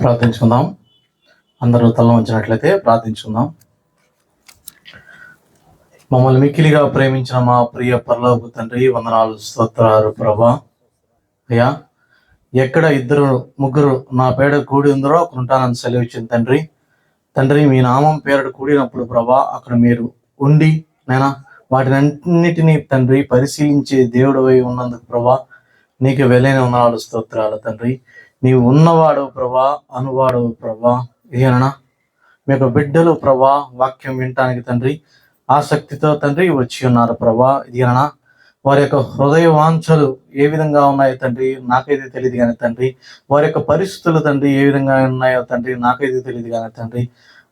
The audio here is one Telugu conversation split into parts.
ప్రార్థించుకుందాం. అందరూ తల వంచినట్లయితే ప్రార్థించుకుందాం. మమ్మల్ని మిక్కిలిగా ప్రేమించిన మా ప్రియ పరలోక తండ్రి, వందనాలు, స్తోత్రాలు ప్రభా. అయ్యా, ఎక్కడ ఇద్దరు ముగ్గురు నా పేడ కూడి ఉందరో అక్కడ ఉంటానని సెలవిచ్చింది తండ్రి. తండ్రి, మీ నామం పేరట కూడినప్పుడు ప్రభా అక్కడ మీరు ఉండి నైనా వాటినన్నిటినీ తండ్రి పరిశీలించే దేవుడు అయి ఉన్నందుకు ప్రభా నీకు వెళ్ళైన వందనాలు, స్తోత్రాలు తండ్రి. నీవు ఉన్నవాడు ప్రభా, అనువాడు ప్రభా. ఏనా మీ యొక్క బిడ్డలు ప్రభా వాక్యం వినటానికి తండ్రి ఆసక్తితో తండ్రి వచ్చి ఉన్నారు ప్రభా. ఇదేనా వారి యొక్క హృదయ వాంఛలు ఏ విధంగా ఉన్నాయో తండ్రి నాకైతే తెలియదు కానీ తండ్రి, వారి యొక్క పరిస్థితులు తండ్రి ఏ విధంగా ఉన్నాయో తండ్రి నాకైతే తెలియదు కానీ తండ్రి.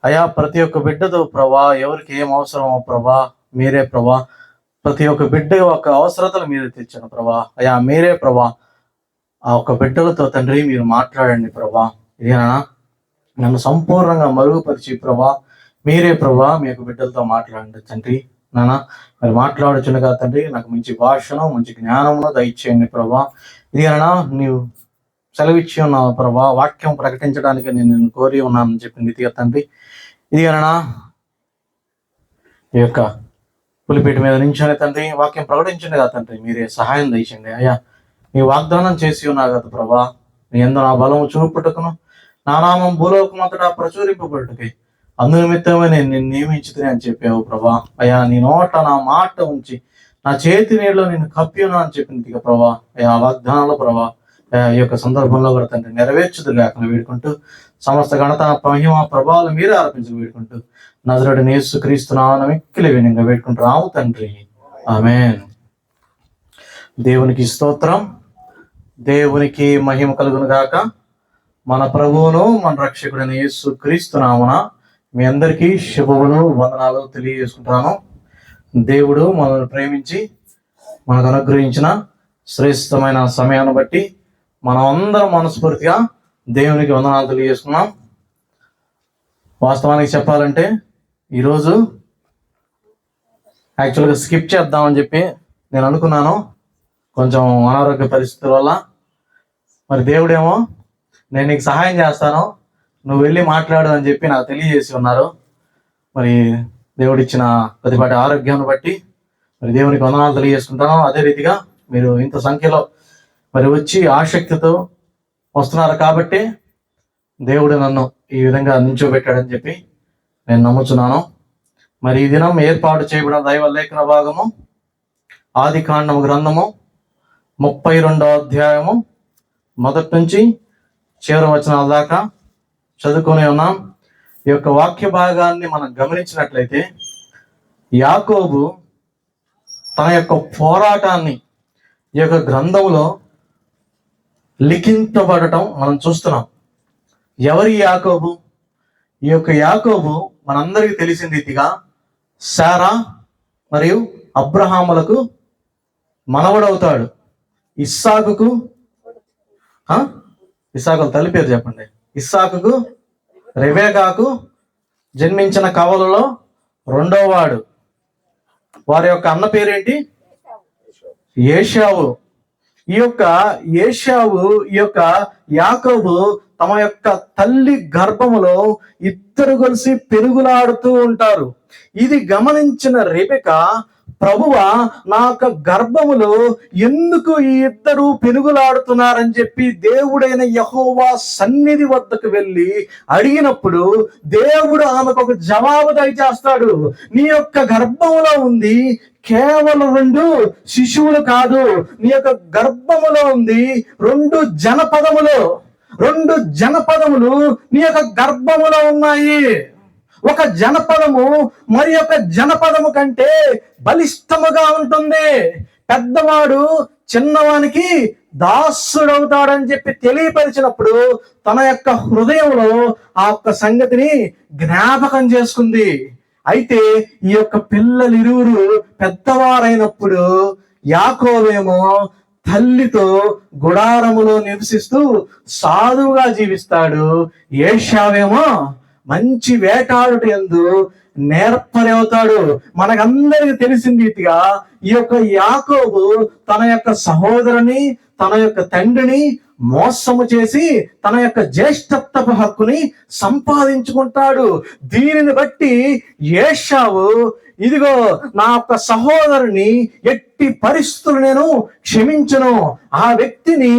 అయా, ప్రతి ఒక్క బిడ్డతో ప్రభా ఎవరికి ఏం అవసరమో ప్రభా మీరే ప్రభా. ప్రతి ఒక్క బిడ్డ యొక్క అవసరతలు మీరే తెచ్చాను ప్రభా. అయా, మీరే ప్రభా ఆ ఒక్క బిడ్డలతో తండ్రి మీరు మాట్లాడండి ప్రభా. ఇదేనా నన్ను సంపూర్ణంగా మరుగుపరిచి ప్రభా మీరే ప్రభా మీ యొక్క బిడ్డలతో మాట్లాడండి తండ్రి. నాన్న మరి మాట్లాడుచుండగా తండ్రి నాకు మంచి భాషను మంచి జ్ఞానమును దయచేయండి ప్రభా. ఇదేనా నీవు సెలవిచ్చి ఉన్నావు ప్రభా, వాక్యం ప్రకటించడానికి నేను కోరి ఉన్నానని చెప్పింది ఇదిగా తండ్రి. ఇదేనా ఈ యొక్క పులిపీట మీద నించొని తండ్రి వాక్యం ప్రకటించండి కదా తండ్రి, మీరే సహాయం దయచండి. అయ్యా, నీ వాగ్దానం చేసి ఉన్నావు కదా ప్రభా, నీ యందు నా బలము చూపుటకును నా నామం భూలోకమంతటా ప్రచురింపబడుటకై అందు నిమిత్తమే నేను నిన్ను నియమించుతుని అని చెప్పావు ప్రభా. అయ్యా, నీ నోట నా మాట ఉంచి నా చేతి నీళ్ళలో నేను కప్పి ఉన్నా అని చెప్పింది ఇక ప్రభా. అయ్యా, వాగ్దానాలు ప్రభా ఈ యొక్క సందర్భంలో కూడా తండ్రి నెరవేర్చుదు లేకుండా వేడుకుంటూ సమస్త ఘనత మహిమ ప్రభావాలు మీరే ఆరోపించి వేడుకుంటూ నజరేయుడైన యేసుక్రీస్తు నామమున మిక్కిలి వినయంగా వేడుకుంటూ రాము తండ్రి, ఆమేన్. దేవునికి స్తోత్రం, దేవునికి మహిమ కలుగును గాక. మన ప్రభువును మన రక్షకుడైన యేసుక్రీస్తు నామమున మీ అందరికీ శుభములు, వందనాలు తెలియజేసుకుంటున్నాను. దేవుడు మనల్ని ప్రేమించి మనకు అనుగ్రహించిన శ్రేష్టమైన సమయాన్ని బట్టి మనం అందరం మనస్ఫూర్తిగా దేవునికి వందనాలు తెలియజేసుకున్నాం. వాస్తవానికి చెప్పాలంటే ఈరోజు యాక్చువల్గా స్కిప్ చేద్దామని చెప్పి నేను అనుకున్నాను, కొంచెం అనారోగ్య పరిస్థితుల వల్ల. మరి దేవుడేమో నేను నీకు సహాయం చేస్తాను, నువ్వు వెళ్ళి మాట్లాడు అని చెప్పి నాకు తెలియజేసి ఉన్నారు. మరి దేవుడిచ్చిన కొద్దిపాటి ఆరోగ్యాన్ని బట్టి మరి దేవునికి వందనాలు తెలియజేసుకుంటాను. అదే రీతిగా మీరు ఇంత సంఖ్యలో మరి వచ్చి ఆసక్తితో వస్తున్నారు కాబట్టి దేవుడు నన్ను ఈ విధంగా నిల్చోబెట్టాడని చెప్పి నేను నమ్ముతున్నాను. మరి ఈ దినం ఏర్పాటు చేయబడిన దైవ లేఖన భాగము ఆదికాండము గ్రంథము 32వ అధ్యాయము మొదటి నుంచి చివరి వచనాల దాకా చదువుకొని ఉన్నాం. ఈ యొక్క వాక్య భాగాన్ని మనం గమనించినట్లయితే యాకోబు తన యొక్క పోరాటాన్ని ఈ యొక్క గ్రంథంలో లిఖించబడటం మనం చూస్తున్నాం. ఎవరి యాకోబు? ఈ యొక్క యాకోబు మనందరికీ తెలిసిన రీతిగా శారా మరియు అబ్రహాములకు మనవడవుతాడు. ఇస్సాకుకు తల్లి పేరు చెప్పండి. ఇస్సాకుకు రెబెకాకు జన్మించిన కవలలో రెండో వాడు. వారి యొక్క అన్న పేరేంటి? ఏశావు. ఈ యొక్క ఏశావు ఈ యొక్క యాకోబు తమ యొక్క తల్లి గర్భములో ఇద్దరు కలిసి పెరుగులాడుతూ ఉంటారు. ఇది గమనించిన రెబెకా, ప్రభువా నా యొక్క గర్భములో ఎందుకు ఈ ఇద్దరు పెనుగులాడుతున్నారని చెప్పి దేవుడైన యెహోవా సన్నిధి వద్దకు వెళ్ళి అడిగినప్పుడు దేవుడు ఆమెకు ఒక జవాబు దయచేస్తాడు. నీ యొక్క గర్భములో ఉంది కేవలం 2 శిశువులు కాదు, నీ యొక్క గర్భములో ఉంది 2 జనపదములు నీ యొక్క గర్భములో ఉన్నాయి. ఒక జనపదము మరి ఒక జనపదము కంటే బలిష్టముగా ఉంటుంది. పెద్దవాడు చిన్నవానికి దాసుడవుతాడని చెప్పి తెలియపరిచినప్పుడు తన యొక్క హృదయంలో ఆ ఒక్క సంగతిని జ్ఞాపకం చేసుకుంది. అయితే ఈ యొక్క పిల్లలిరువురు పెద్దవారైనప్పుడు యాకోబేమో తల్లితో గుడారములో నివసిస్తూ సాధువుగా జీవిస్తాడు. ఏశావేమో మంచి వేటాడుట యందు నేర్పరి అవుతాడు. మనకందరికి తెలిసిన రీతిగా ఈ యొక్క యాకోబు తన యొక్క సహోదరుని తన యొక్క తండ్రిని మోసము చేసి తన యొక్క జ్యేష్ఠత్వపు హక్కుని సంపాదించుకుంటాడు. దీనిని బట్టి ఏశావు, ఇదిగో నా యొక్క సహోదరుని ఎట్టి పరిస్థితులు నేను క్షమించను, ఆ వ్యక్తిని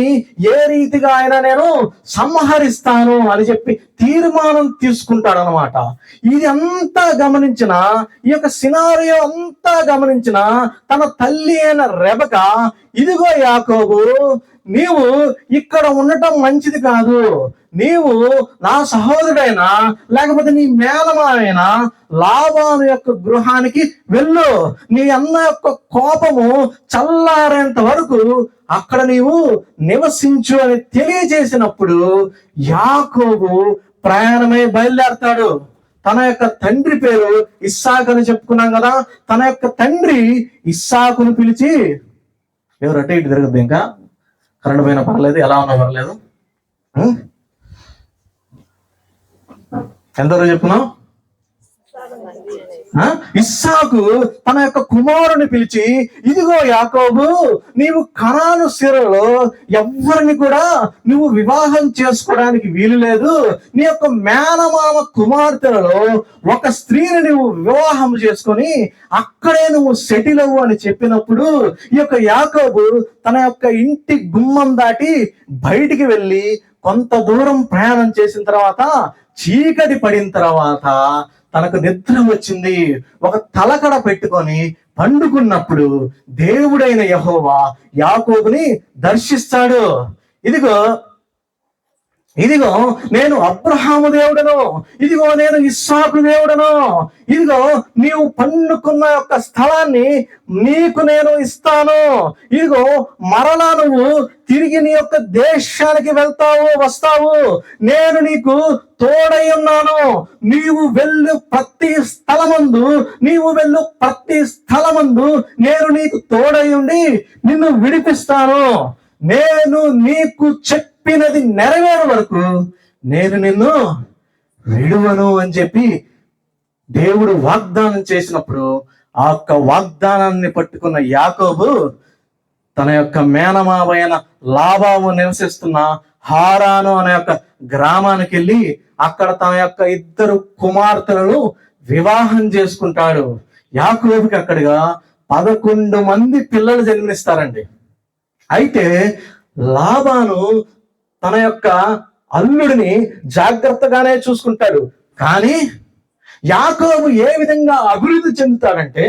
ఏ రీతిగా అయినా నేను సంహరిస్తాను అని చెప్పి తీర్మానం తీసుకుంటాడు అనమాట. ఇది అంతా గమనించిన, ఈ యొక్క సినారియో అంతా గమనించిన తన తల్లి అయిన రెబెక, ఇదిగో యాకోబు, నీవు ఇక్కడ ఉండటం మంచిది కాదు, నీవు నా సహోదరుడైనా లేకపోతే నీ మేనమావైనా లాబాను యొక్క గృహానికి వెళ్ళు, నీ అన్న యొక్క కోపము చల్లారేంత వరకు అక్కడ నీవు నివసించు అని తెలియజేసినప్పుడు యాకోబు ప్రయాణమై బయలుదేరతాడు. తన యొక్క తండ్రి పేరు ఇస్సాకు అని చెప్పుకున్నాం కదా. తన యొక్క తండ్రి ఇస్సాకును పిలిచి, ఎవరు అటే ఇటు తిరగద్దు, ఇంకా కరెంట్ పోయినా పర్లేదు, ఎలా ఉన్నా పర్లేదు, ఎంతవరకు చెప్పుకున్నాం? ఇస్సాకు తన యొక్క కుమారుని పిలిచి, ఇదిగో యాకోబు, నీవు కనాను సిరలో ఎవ్వరిని కూడా నువ్వు వివాహం చేసుకోవడానికి వీలు లేదు, నీ యొక్క మేనమామ కుమార్తెలలో ఒక స్త్రీని నువ్వు వివాహం చేసుకొని అక్కడే నువ్వు సెటిల్ అవ్వు అని చెప్పినప్పుడు ఈ యొక్క యాకోబు తన యొక్క ఇంటి గుమ్మం దాటి బయటికి వెళ్ళి కొంత దూరం ప్రయాణం చేసిన తర్వాత చీకటి పడిన తర్వాత తనకు నిద్ర వచ్చింది. ఒక తలకడ పెట్టుకొని పండుకున్నప్పుడు దేవుడైన యెహోవా యాకోబుని దర్శిస్తాడు. ఇదిగో నేను అబ్రహాము దేవుడను, ఇదిగో నేను ఇస్సాకు దేవుడను, ఇదిగో నీవు పండుకున్న యొక్క స్థలాన్ని నీకు నేను ఇస్తాను, ఇదిగో మరలా నువ్వు తిరిగి నీ యొక్క దేశానికి వస్తావు, నేను నీకు తోడై ఉన్నాను, నీవు వెళ్ళు ప్రతి స్థలమందు నేను నీకు తోడై ఉండి నిన్ను విడిపిస్తాను, నేను నీకు చెప్పినది నెరవేరే వరకు నేను నిన్ను విడువను అని చెప్పి దేవుడు వాగ్దానం చేసినప్పుడు ఆ యొక్క వాగ్దానాన్ని పట్టుకున్న యాకోబు తన యొక్క మేనమావైన లాబాను నివసిస్తున్న హారాను అనే యొక్క గ్రామానికి వెళ్ళి అక్కడ తన యొక్క 2 కుమార్తెలను వివాహం చేసుకుంటాడు. యాకోబుకి అక్కడిగా 11 మంది పిల్లలు జన్మిస్తారండి. అయితే లాబాను తన యొక్క అల్లుడిని జాగ్రత్తగానే చూసుకుంటాడు. కానీ యాకోబు ఏ విధంగా అభివృద్ధి చెందుతాడంటే,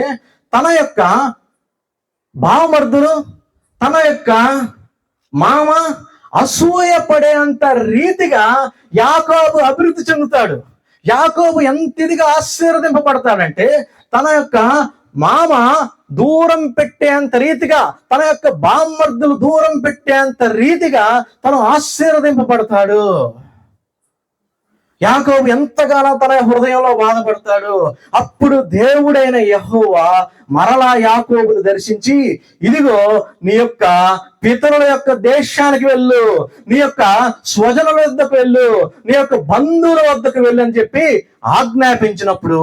తన యొక్క బావమర్దులు, తన యొక్క మామ అసూయ పడేంత రీతిగా యాకోబు అభివృద్ధి చెందుతాడు. యాకోబు ఎంత ఇదిగా ఆశీర్వదింపబడతాడంటే, తన యొక్క మామ దూరం పెట్టేంత రీతిగా, తన యొక్క బామ్మర్దులు దూరం పెట్టేంత రీతిగా తను ఆశీర్వదింపబడతాడు. యాకోబు ఎంతగానో తన హృదయంలో బాధపడతాడు. అప్పుడు దేవుడైన యెహోవా మరలా యాకోబును దర్శించి, ఇదిగో నీ యొక్క పితరుల యొక్క దేశానికి వెళ్ళు, నీ యొక్క స్వజనుల వద్దకు వెళ్ళు, నీ యొక్క బంధువుల వద్దకు వెళ్ళు అని చెప్పి ఆజ్ఞాపించినప్పుడు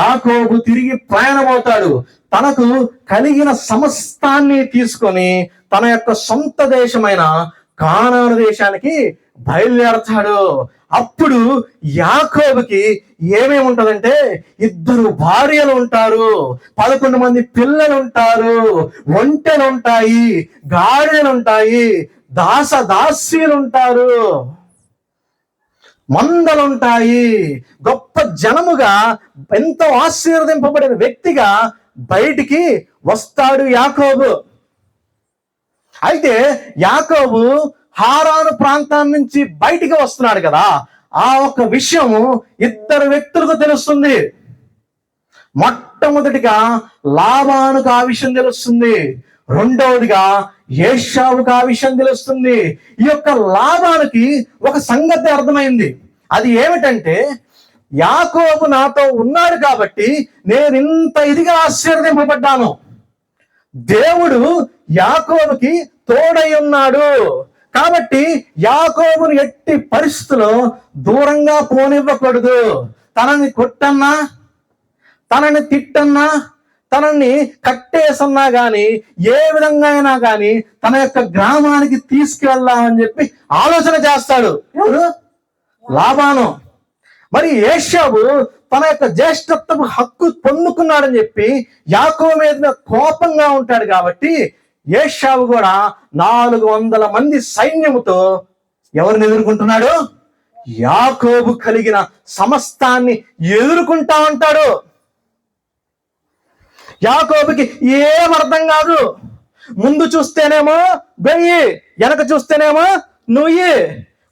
యాకోబు తిరిగి ప్రయాణమవుతాడు. తనకు కలిగిన సమస్తాన్ని తీసుకొని తన యొక్క సొంత దేశమైన కానాను దేశానికి బయలుదేరతాడు. అప్పుడు యాకోబుకి ఏమేమి ఉంటదంటే, 2 భార్యలు ఉంటారు, 11 మంది పిల్లలు ఉంటారు, ఒంటెలు ఉంటాయి, గాడిదలు ఉంటాయి, దాసీలు ఉంటారు, మందలుంటాయి. గొప్ప జనముగా ఎంతో ఆశీర్వదింపబడిన వ్యక్తిగా బయటికి వస్తాడు యాకోబు. అయితే యాకోబు హారాను ప్రాంతం నుంచి బయటికి వస్తున్నాడు కదా, ఆ ఒక విషయము 2 వ్యక్తులకు తెలుస్తుంది. మొట్టమొదటిగా లాబానుకు ఆ విషయం తెలుస్తుంది, రెండవదిగా ఏశావుకు ఆ విషయం తెలుస్తుంది. ఈ యొక్క లాబానుకి ఒక సంగతి అర్థమైంది. అది ఏమిటంటే, యాకోబు నాతో ఉన్నాడు కాబట్టి నేను ఇంత ఇదిగా ఆశీర్వదింపబడ్డాను, దేవుడు యాకోబుకి తోడై ఉన్నాడు కాబట్టి యాకోబును ఎట్టి పరిస్థితుల్లో దూరంగా పోనివ్వకూడదు. తనని కొట్టన్నా, తనని తిట్టన్నా, తనని కట్టేసన్నా గాని ఏ విధంగా అయినా గాని తన యొక్క గ్రామానికి తీసుకువెళ్దామని చెప్పి ఆలోచన చేస్తాడు. ఎవరు? లాబాను. మరి ఏశావు తన యొక్క జ్యేష్ఠత్వపు హక్కు పొందుకున్నాడని చెప్పి యాకోబు మీద కోపంగా ఉంటాడు కాబట్టి ఏశావు కూడా 400 మంది సైన్యముతో ఎవరిని ఎదుర్కొంటున్నాడు? యాకోబు కలిగిన సమస్తాన్ని ఎదుర్కొంటా ఉంటాడు. యాకోబుకి ఏం అర్థం కాదు. ముందు చూస్తేనేమో వెయ్యి, వెనక చూస్తేనేమో నుయ్యి.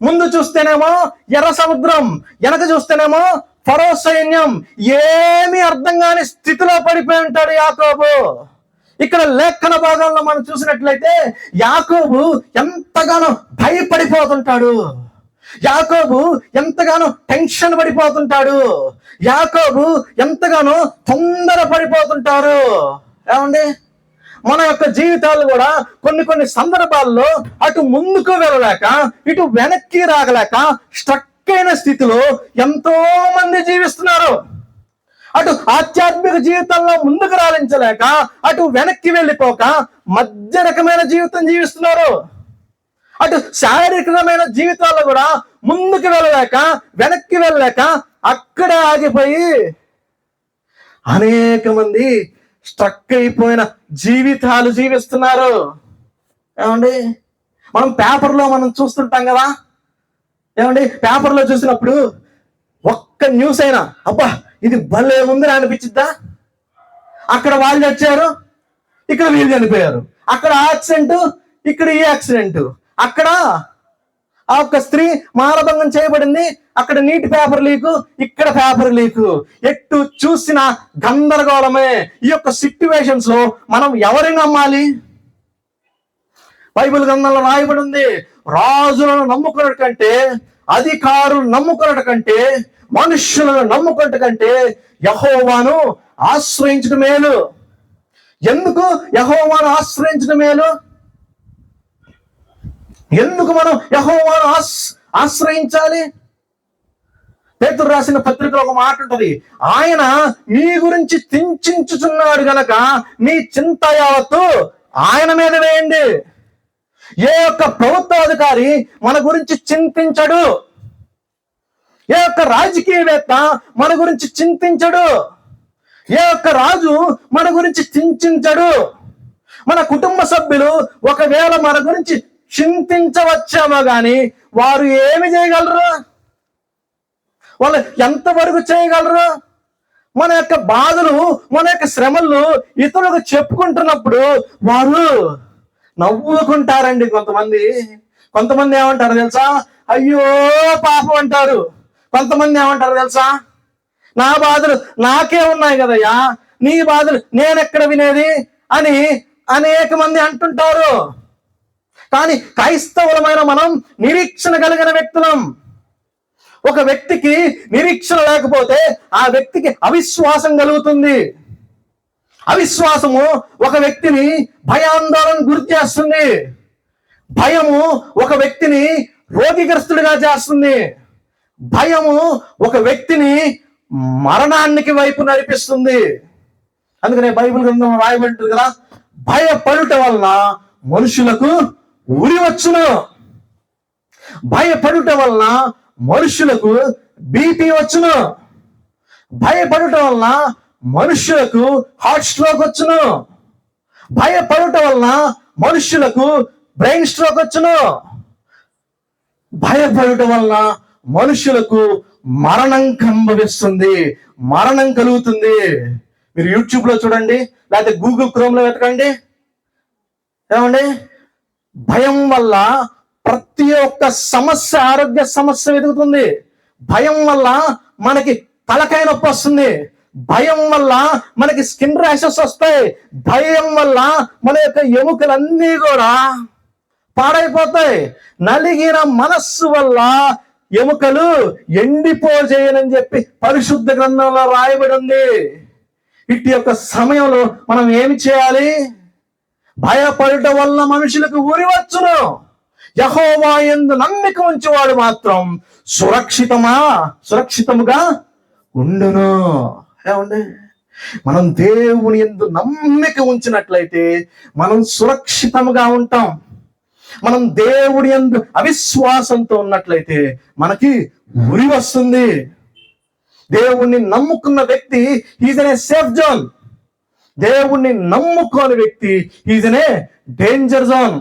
ముందు చూస్తేనేమో ఎర్ర సముద్రం, వెనక చూస్తేనేమో ఫరో సైన్యం. ఏమీ అర్థం కాని స్థితిలో పడిపోయి ఉంటాడు యాకోబు. ఇక్కడ లేఖన భాగంలో మనం చూసినట్లయితే యాకోబు ఎంతగానో భయపడిపోతుంటాడు. యాకోబు ఎంతగానో టెన్షన్ పడిపోతుంటాడు. యాకోబు ఎంతగానో తొందర పడిపోతుంటారు. ఏమండి, మన యొక్క జీవితాలు కూడా కొన్ని సందర్భాల్లో అటు ముందుకు వెళ్ళలేక ఇటు వెనక్కి రాగలేక స్ట్రక్ అయిన స్థితిలో ఎంతో మంది జీవిస్తున్నారు. అటు ఆధ్యాత్మిక జీవితంలో ముందుకు రాలించలేక అటు వెనక్కి వెళ్ళిపోక మధ్య రకమైన జీవితం జీవిస్తున్నారు. అటు శారీరకమైన జీవితాల్లో కూడా ముందుకు వెళ్ళలేక వెనక్కి వెళ్ళలేక అక్కడే ఆగిపోయి అనేక మంది స్ట్రక్ అయిపోయిన జీవితాలు జీవిస్తున్నారు. ఏమండి, మనం పేపర్లో మనం చూస్తుంటాం కదా. ఏమండి, పేపర్లో చూసినప్పుడు ఒక్క న్యూస్ అయినా అబ్బా ఇది భలే ఉంది అనిపించిద్దా? అక్కడ వాళ్ళు చచ్చారు, ఇక్కడ వీళ్ళు చనిపోయారు. అక్కడ యాక్సిడెంట్, ఇక్కడ ఈ యాక్సిడెంట్. అక్కడ ఆ ఒక్క స్త్రీ మానభంగం చేయబడింది, అక్కడ నీటి పేపర్ లీకు, ఇక్కడ పేపర్ లీకు. ఎటు చూసిన గందరగోళమే. ఈ యొక్క సిట్యువేషన్స్ లో మనం ఎవరిని నమ్మాలి? బైబిల్ గ్రంథంలో రాయబడి ఉంది, రాజులను నమ్ముకున్నట్టు కంటే, అధికారులు నమ్ముకున్నట్టు కంటే, మనుష్యులను నమ్ముకున్నట్టు కంటే యెహోవాను ఆశ్రయించడం మేలు. ఎందుకు యెహోవాను ఆశ్రయించడం మేలు? ఎందుకు మనం యెహోవాను ఆశ్రయించాలి? పేతురు రాసిన పత్రికలో ఒక మాట ఉంటది, ఆయన మీ గురించి చింతించుచున్నాడు గనక మీ చింత యావత్తు ఆయన మీద వేయండి. ఏ ఒక్క ప్రభుత్వాధికారి మన గురించి చింతించడు. ఏ ఒక్క రాజకీయవేత్త మన గురించి చింతించడు. ఏ ఒక్క రాజు మన గురించి చింతించడు. మన కుటుంబ సభ్యులు ఒకవేళ మన గురించి చింతించవచ్చేమో గాని వారు ఏమి చేయగలరు? వాళ్ళు ఎంతవరకు చేయగలరు? మన యొక్క బాధలు, మన యొక్క శ్రమలు ఇతరులకు చెప్పుకుంటున్నప్పుడు వారు నవ్వుకుంటారండి. కొంతమంది ఏమంటారు తెలుసా? అయ్యో పాపం అంటారు. కొంతమంది ఏమంటారు తెలుసా? నా బాధలు నాకే ఉన్నాయి కదయ్యా, నీ బాధలు నేనెక్కడ వినేది అని అనేక మంది అంటుంటారు. కానీ క్రైస్తవులమైన మనం నిరీక్షణ కలిగిన వ్యక్తులం. ఒక వ్యక్తికి నిరీక్షణ లేకపోతే ఆ వ్యక్తికి అవిశ్వాసం కలుగుతుంది. అవిశ్వాసము ఒక వ్యక్తిని భయాందోళన గురి చేస్తుంది. భయము ఒక వ్యక్తిని రోగిగ్రస్తుడిగా చేస్తుంది. భయము ఒక వ్యక్తిని మరణానికి వైపు నడిపిస్తుంది. అందుకనే బైబిల్ గ్రంథంలో రాయబడింది కదా, భయపడుట వలన మనుషులకు ఉరి వచ్చును. భయపడుట వలన మనుషులకు బీపీ వచ్చును. భయపడుట వలన మనుషులకు హార్ట్ స్ట్రోక్ వచ్చును. భయపడుట వలన మనుషులకు బ్రెయిన్ స్ట్రోక్ వచ్చును. భయపడుట వలన మనుషులకు మరణం సంభవిస్తుంది, మరణం కలుగుతుంది. మీరు యూట్యూబ్ లో చూడండి, లేకపోతే గూగుల్ క్రోమ్ లో వెతకండి. ఏమండి, భయం వల్ల ప్రతి ఒక్క సమస్య, ఆరోగ్య సమస్య ఎదుగుతుంది. భయం వల్ల మనకి తలకాయ నొప్పి వస్తుంది. భయం వల్ల మనకి స్కిన్ ర్యాషెస్ వస్తాయి. భయం వల్ల మన యొక్క ఎముకలన్నీ కూడా పాడైపోతాయి. నలిగిన మనస్సు వల్ల ఎముకలు ఎండిపోజేయనని చెప్పి పరిశుద్ధ గ్రంథంలో రాయబడి ఉంది. ఇటు యొక్క సమయంలో మనం ఏమి చేయాలి? భయపడటం వల్ల మనుషులకు ఉరి వచ్చును. యెహోవా యందు నమ్మిక ఉంచేవాడు మాత్రం సురక్షితముగా ఉండును. ఏమండి, మనం దేవుని యందు నమ్మిక ఉంచినట్లయితే మనం సురక్షితంగా ఉంటాం. మనం దేవుడి యందు అవిశ్వాసంతో ఉన్నట్లయితే మనకి ఉరి వస్తుంది. దేవుణ్ణి నమ్ముకున్న వ్యక్తి is in a safe zone. దేవుణ్ణి నమ్ముకోని వ్యక్తి is in a danger zone.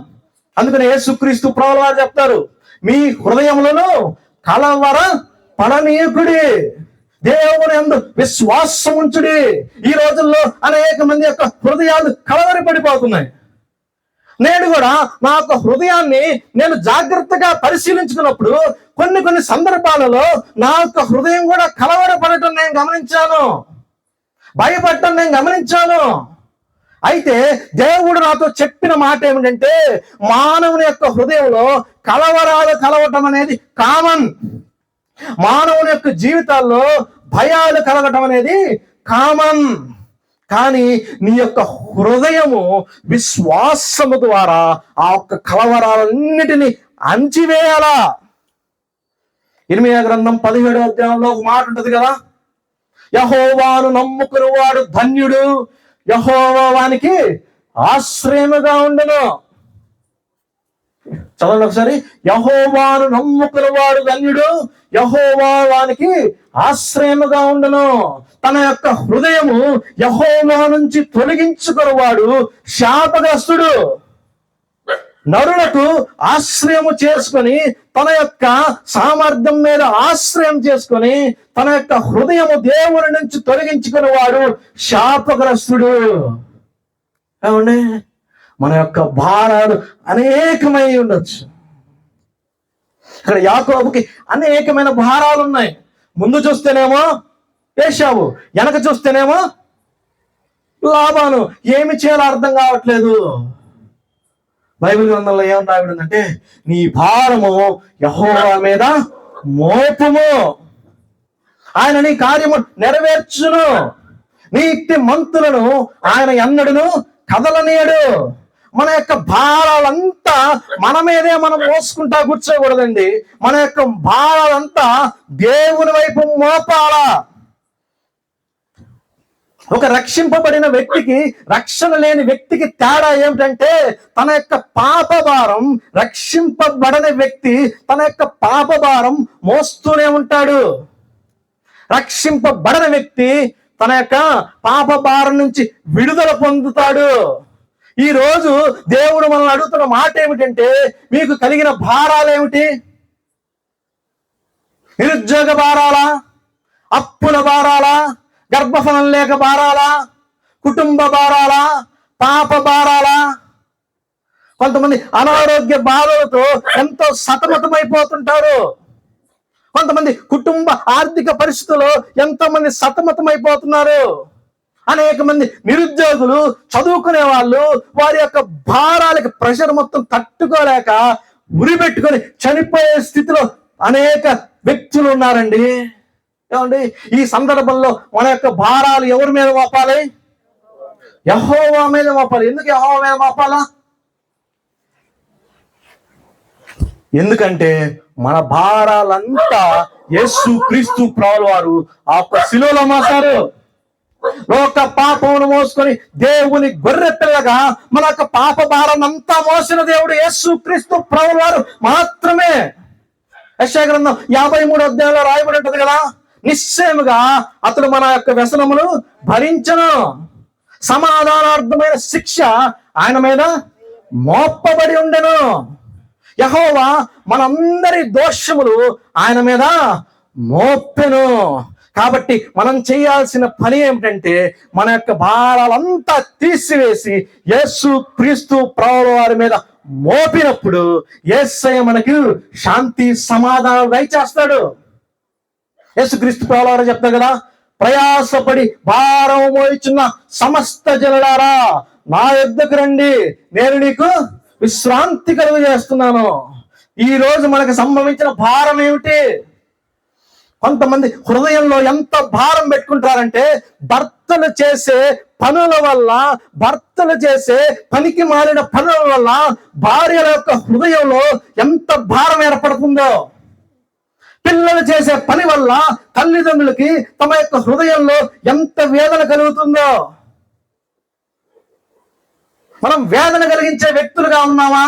అందుకని యేసుక్రీస్తు ప్రభువువారు చెప్తారు, మీ హృదయములను కలవర పడనీయకుడి, దేవుని యందు విశ్వాసం ఉంచుడి. ఈ రోజుల్లో అనేక మంది యొక్క హృదయాలు కలవరపడిపోతున్నాయి. నేను కూడా నా యొక్క హృదయాన్ని నేను జాగ్రత్తగా పరిశీలించుకున్నప్పుడు కొన్ని సందర్భాలలో నా యొక్క హృదయం కూడా కలవరపడటం నేను గమనించాను, భయపడటం నేను గమనించాను. అయితే దేవుడు నాతో చెప్పిన మాట ఏమిటంటే, మానవుని యొక్క హృదయంలో కలవరాలు కలవటం అనేది కామన్. మానవుని యొక్క జీవితాల్లో భయాలు కలగటం అనేది కామన్. కానీ నీ యొక్క హృదయము విశ్వాసము ద్వారా ఆ యొక్క కలవరాలన్నిటినీ అణచివేయాలా. ఇర్మీయా గ్రంథం 17వ అధ్యాయంలో ఒక మాట ఉంటది కదా, యెహోవాను నమ్ముకుని వాడు ధన్యుడు, యెహోవా వానికి ఆశ్రయముగా ఉండును. చదవండి ఒకసారి. యెహోవాను నమ్ముకుని వాడు ధన్యుడు, యెహోవా వానికి ఆశ్రయముగా ఉండును. తన యొక్క హృదయము యెహోవా నుంచి తొలగించుకుని వాడు శాపగ్రస్తుడు. నరులకు ఆశ్రయము చేసుకొని తన యొక్క సామర్థ్యం మీద ఆశ్రయం చేసుకొని తన యొక్క హృదయము దేవుని నుంచి తొలగించుకుని వాడు శాపగ్రస్తుడు. ఏమండి, మన యొక్క భారాలు అనేకమై ఉండొచ్చు. ఇక్కడ యాకోబుకి అనేకమైన భారాలు ఉన్నాయి. ముందు చూస్తేనేమో ఏశావు, వెనక చూస్తేనేమో లాబాను. ఏమి చేయాలో అర్థం కావట్లేదు. బైబిల్ గ్రంథంలో ఏమని రాయబడిందంటే, నీ భారము యెహోవా మీద మోపుము, ఆయన నీ కార్యము నెరవేర్చును. నీతి మంతులను ఆయన ఎన్నడును కదలనీయడు. మన యొక్క భారాలంతా మన మీదే మనం మోసుకుంటా కూర్చోకూడదండి. మన యొక్క భారాలంతా దేవుని వైపు మోపాలా. ఒక రక్షింపబడిన వ్యక్తికి, రక్షణ లేని వ్యక్తికి తేడా ఏమిటంటే, తన యొక్క పాప భారం, రక్షింపబడని వ్యక్తి తన యొక్క పాప భారం మోస్తూనే ఉంటాడు. రక్షింపబడని వ్యక్తి తన యొక్క పాప భారం నుంచి విడుదల పొందుతాడు. ఈ రోజు దేవుడు మనల్ని అడుగుతున్న మాట ఏమిటంటే, మీకు కలిగిన భారాలు ఏమిటి? నిరుద్యోగ భారాలా, అప్పుల భారాలా, గర్భఫలం లేక భారాలా, కుటుంబ భారాలా, పాప భారాలా? కొంతమంది అనారోగ్య బాధలతో ఎంతో సతమతమైపోతుంటారు. కొంతమంది కుటుంబ ఆర్థిక పరిస్థితుల్లో ఎంతో మంది సతమతమైపోతున్నారు. అనేక మంది నిరుద్యోగులు, చదువుకునే వాళ్ళు వారి యొక్క భారాలకి ప్రెషర్ మొత్తం తట్టుకోలేక ఉరి పెట్టుకొని చనిపోయే స్థితిలో అనేక వ్యక్తులు ఉన్నారండి. ఏమండి, ఈ సందర్భంలో మన యొక్క భారాలు ఎవరి మీద మోపాలి? యెహోవా మీద మోపాలి. ఎందుకు యెహోవా మీద మోపాలా? ఎందుకంటే మన భారాలంతా యేసుక్రీస్తు ప్రభువు వారు ఆ శిలువలో మోసారు. లోక పాపమును మోసుకొని దేవుని గొర్రె పిల్లగా మన యొక్క పాప భారాన్నంతా మోసిన దేవుడు యేసుక్రీస్తు ప్రభువు వారు మాత్రమే. యెషయా గ్రంథం 53వ అధ్యాయంలో రాయబడి ఉంటది కదా, నిశ్చయముగా అతడు మన యొక్క వ్యసనమును భరించను, సమాధానార్థమైన శిక్ష ఆయన మీద మోపబడి ఉండెను. యెహోవా మనందరి దోషములు ఆయన మీద మోపెను. కాబట్టి మనం చేయాల్సిన పని ఏమిటంటే, మన యొక్క భారాలంతా తీసివేసి యేసుక్రీస్తు ప్రభువు వారి మీద మోపినప్పుడు యేసయ్య మనకు శాంతి సమాధానం దయచేస్తాడు. యేసుక్రీస్తు ప్రభువు వారు చెప్తారు కదా, ప్రయాసపడి భారం మోయిచున్న సమస్త జనులారా నా యొద్దకు రండి, నేను నీకు విశ్రాంతి కలుగు చేస్తున్నాను. ఈ రోజు మనకు సంభవించిన భారం ఏమిటి? కొంతమంది హృదయంలో ఎంత భారం పెట్టుకుంటారంటే, భర్తలు చేసే పనుల వల్ల, భర్తలు చేసే పనికి మారిన పనుల వల్ల భార్యల యొక్క హృదయంలో ఎంత భారం ఏర్పడుతుందో. పిల్లలు చేసే పని వల్ల తల్లిదండ్రులకి తమ యొక్క హృదయంలో ఎంత వేదన కలుగుతుందో. మనం వేదన కలిగించే వ్యక్తులుగా ఉన్నామా?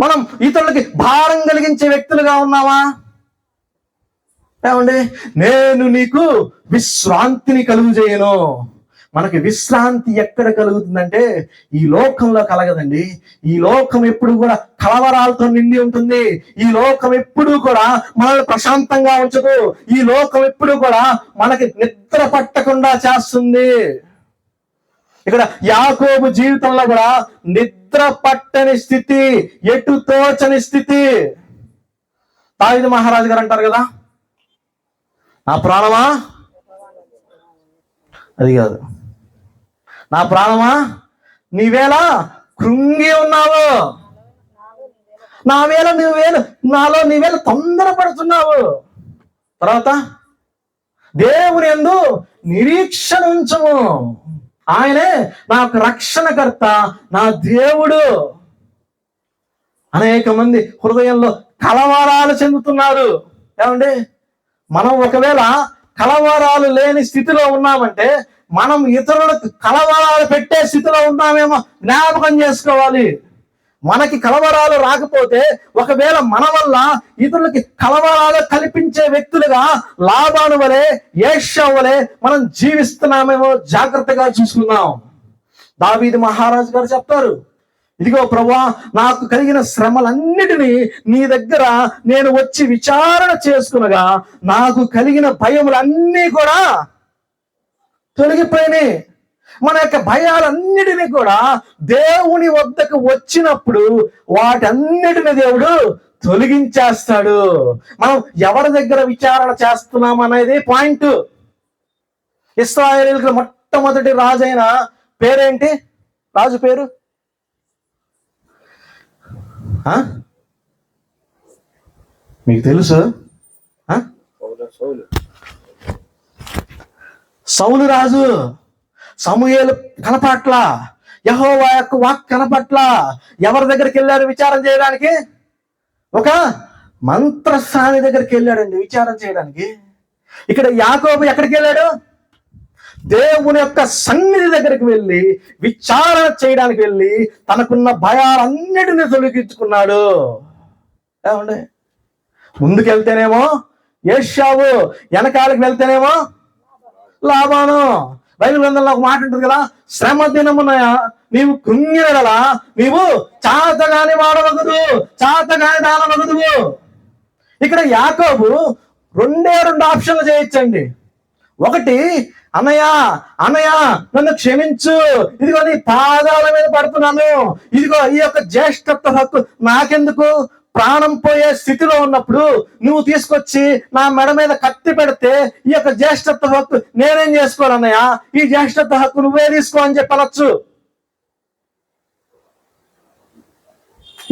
మనం ఇతరులకి భారం కలిగించే వ్యక్తులుగా ఉన్నామా? ఏమండి, నేను నీకు విశ్రాంతిని కలుగు చేయను. మనకి విశ్రాంతి ఎక్కడ కలుగుతుందంటే ఈ లోకంలో కలగదండి. ఈ లోకం ఎప్పుడు కూడా కలవరాలతో నిండి ఉంటుంది. ఈ లోకం ఎప్పుడు కూడా మనల్ని ప్రశాంతంగా ఉంచదు. ఈ లోకం ఎప్పుడు కూడా మనకి నిద్ర పట్టకుండా చేస్తుంది. ఇక్కడ యాకోబు జీవితంలో కూడా నిద్ర పట్టని స్థితి, ఎటు తోచని స్థితి. దావీదు మహారాజు గారు అంటారు కదా, నా ప్రాణమా, అది కాదు, నా ప్రాణమా నీవేళ కృంగి ఉన్నావు, నాలో నీవేళ తొందరపడుతున్నావు. తర్వాత దేవుని యందు నిరీక్షణ ఉంచము, ఆయనే నాకు రక్షణకర్త, నా దేవుడు. అనేక మంది హృదయంలో కలవరాలు చెందుతున్నారు. ఏమండి, మనం ఒకవేళ కలవరాలు లేని స్థితిలో ఉన్నామంటే మనం ఇతరులకు కలవరాలు పెట్టే స్థితిలో ఉన్నామేమో జ్ఞాపకం చేసుకోవాలి. మనకి కలవరాలు రాకపోతే ఒకవేళ మన వల్ల ఇతరులకి కలవరాలు కల్పించే వ్యక్తులుగా లాబాను వలె, ఏశావు వలె మనం జీవిస్తున్నామేమో జాగ్రత్తగా చూసుకుందాం. దావీదు మహారాజు గారు చెప్తారు, ఇదిగో ప్రభువా, నాకు కలిగిన శ్రమలన్నిటినీ నీ దగ్గర నేను వచ్చి విచారణ చేసుకునగా నాకు కలిగిన భయములన్నీ కూడా తొలగిపోయినాయి. మన యొక్క భయాలన్నిటినీ కూడా దేవుని వద్దకు వచ్చినప్పుడు వాటన్నిటిని దేవుడు తొలగించేస్తాడు. మనం ఎవరి దగ్గర విచారణ చేస్తున్నాం అనేది పాయింట్. ఇశ్రాయేలీయులకు మొట్టమొదటి రాజైన పేరేంటి? రాజు పేరు మీకు తెలుసు? సౌలు రాజు. సమూయేలు కనపట్ల, యెహోవా యొక్క వాక్ కనపట్ల. ఎవరి దగ్గరికి వెళ్ళాడు విచారం చేయడానికి? ఒక మంత్రస్థాని దగ్గరికి వెళ్ళాడండి విచారం చేయడానికి. ఇక్కడ యాకోబు ఎక్కడికి వెళ్ళాడు? దేవుని యొక్క సన్నిధి దగ్గరికి వెళ్ళి విచారణ చేయడానికి వెళ్ళి తనకున్న భయాలన్నిటిని తొలగించుకున్నాడు. ఏమండి, ముందుకెళ్తేనేమో ఏశావు, వెనకాలకి వెళ్తేనేమో లాబాను. బైబిల్ గ్రంథంలో ఒక మాట ఉంటుంది కదా, శ్రమ దినమున నీవు కృంగినలా నీవు చాతగాని వాడవగదు, చాతగాని దానవగదు. ఇక్కడ యాకోబు రెండు ఆప్షన్లు చేయొచ్చండి. ఒకటి, అన్నయ్య నన్ను క్షమించు, ఇదిగో నీ పాదాల మీద పడుతున్నాను, ఇదిగో ఈ యొక్క జ్యేష్ఠత్వ హక్కు నాకెందుకు? ప్రాణం పోయే స్థితిలో ఉన్నప్పుడు నువ్వు తీసుకొచ్చి నా మెడ మీద కత్తి పెడితే ఈ యొక్క జ్యేష్ఠత్వ హక్కు నేనేం చేసుకోను అన్నయ్య, ఈ జ్యేష్ఠత్వ హక్కు నువ్వే తీసుకో అని చెప్పనొచ్చు.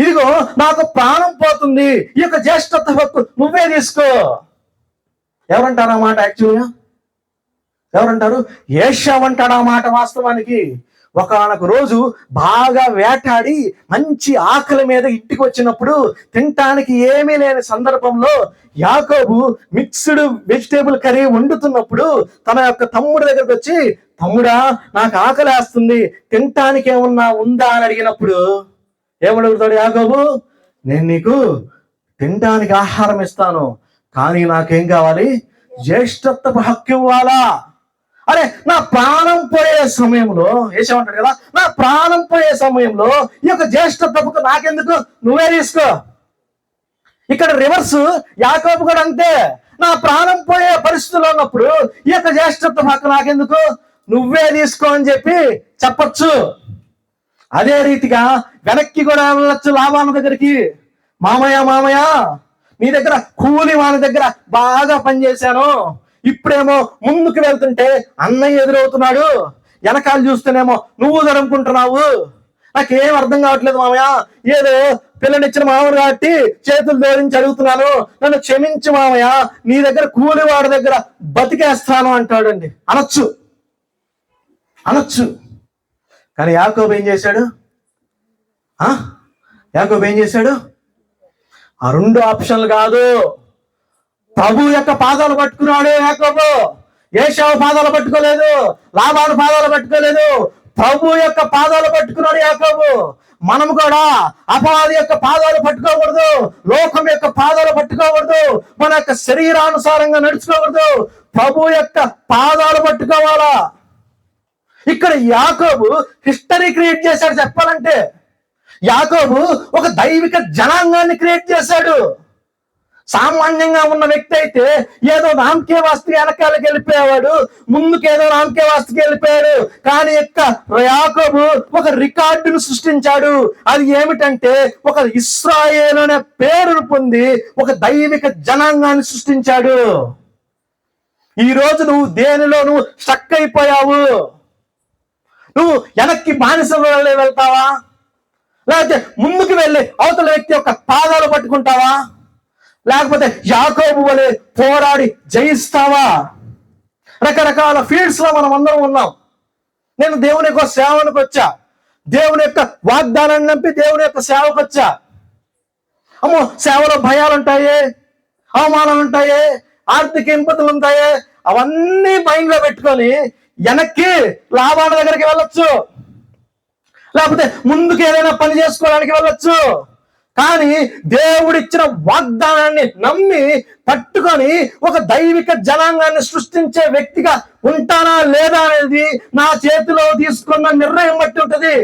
ఇదిగో నాకు ప్రాణం పోతుంది, ఈ యొక్క జ్యేష్ఠత్వ హక్కు నువ్వే తీసుకో. ఎవరంటారు ఆ మాట? యాక్చువల్గా ఎవరంటారు? ఏశావు అంటాడు ఆ మాట. వాస్తవానికి ఒకనొక రోజు బాగా వేటాడి మంచి ఆకలి మీద ఇంటికి వచ్చినప్పుడు తినటానికి ఏమీ లేని సందర్భంలో యాకోబు మిక్స్డ్ వెజిటేబుల్ కర్రీ వండుతున్నప్పుడు తన యొక్క తమ్ముడి దగ్గరకు వచ్చి, తమ్ముడా నాకు ఆకలి వేస్తుంది, తినటానికి ఏమన్నా ఉందా అని అడిగినప్పుడు ఏమడుగుతాడు యాకోబు? నేను నీకు తినటానికి ఆహారం ఇస్తాను, కానీ నాకేం కావాలి? జ్యేష్ఠత్వపు హక్కు ఇవ్వాలా? అరే, నా ప్రాణం పోయే సమయంలో ఏసేమంటాడు కదా, నా ప్రాణం పోయే సమయంలో ఈ యొక్క జ్యేష్ఠత్వపు నాకెందుకు, నువ్వే తీసుకో. ఇక్కడ రివర్స్, యాకోబు కూడా అంతే. నా ప్రాణం పోయే పరిస్థితుల్లో ఉన్నప్పుడు ఈ యొక్క జ్యేష్ఠత్వ హక్కు నాకెందుకు, నువ్వే తీసుకో అని చెప్పి చెప్పచ్చు. అదే రీతిగా వెనక్కి కూడా వెళ్ళొచ్చు లాబాను దగ్గరికి. మామయ్య నీ దగ్గర కూలి వాని దగ్గర బాగా పనిచేశాను, ఇప్పుడేమో ముందుకు వెళ్తుంటే అన్నయ్య ఎదురవుతున్నాడు, వెనకాల చూస్తేనేమో నువ్వు జరుపుకుంటున్నావు, నాకేం అర్థం కావట్లేదు మామయ్య, ఏదో పిల్లనిచ్చిన మామూలు కాబట్టి చేతులు జోడించి అడుగుతున్నాను, నన్ను క్షమించు మామయ్య, నీ దగ్గర కూలివాడి దగ్గర బతికేస్తాను అంటాడండి. అనొచ్చు. కానీ యాకోబు ఏం చేశాడు? ఆ 2 ఆప్షన్లు కాదు. ప్రభు యొక్క పాదాలు పట్టుకున్నాడు యాకోబు. ఏశావు పాదాలు పట్టుకోలేదు, లాబాను పాదాలు పట్టుకోలేదు, ప్రభు యొక్క పాదాలు పట్టుకున్నాడు యాకోబు. మనము కూడా అపవాది యొక్క పాదాలు పట్టుకోకూడదు, లోకం యొక్క పాదాలు పట్టుకోకూడదు, మన యొక్క శరీరానుసారంగా నడుచుకోకూడదు, ప్రభు యొక్క పాదాలు పట్టుకోవాలా. ఇక్కడ యాకోబు హిస్టరీ క్రియేట్ చేశాడు. చెప్పాలంటే యాకోబు ఒక దైవిక జనాంగాన్ని క్రియేట్ చేశాడు. సామాన్యంగా ఉన్న వ్యక్తి అయితే ఏదో నామకే వాస్తుకి వెనకాలకి వెళ్ళిపోయేవాడు, ముందుకు ఏదో నామకే వాస్తుకి వెళ్ళిపోయాడు. కానీ యాకోబు ఒక రికార్డును సృష్టించాడు. అది ఏమిటంటే ఒక ఇశ్రాయేలు అనే పేరును పొంది ఒక దైవిక జనాంగాన్ని సృష్టించాడు. ఈ రోజు నువ్వు దేనిలో నువ్వు స్టక్ అయిపోయావు? నువ్వు వెనక్కి బానిస వెళ్తావా, లేకపోతే ముందుకు వెళ్ళి అవతల వ్యక్తి యొక్క పాదాలు పట్టుకుంటావా, లేకపోతే యాకోబు వలె పోరాడి జయిస్తావా? రకరకాల ఫీల్డ్స్ లో మనం అందరం ఉన్నాం. నేను దేవుని యొక్క సేవకు వచ్చా, దేవుని యొక్క వాగ్దానాన్ని నమ్మి దేవుని యొక్క సేవకు వచ్చా. అమ్మో, సేవలో భయాలు ఉంటాయి, అవమానాలు ఉంటాయి, ఆర్థిక ఇబ్బందులు ఉంటాయి. అవన్నీ మైండ్ లో పెట్టుకొని వెనక్కి లాభాల దగ్గరికి వెళ్ళొచ్చు, లేకపోతే ముందుకు ఏదైనా పని చేసుకోవడానికి వెళ్ళొచ్చు. కానీ దేవుడిచ్చిన వాగ్దానాన్ని నమ్మి పట్టుకొని ఒక దైవిక జనాంగాన్ని సృష్టించే వ్యక్తిగా ఉంటానా లేదా అనేది నా చేతిలో తీసుకున్న నిర్ణయం బట్టి ఉంటుంది.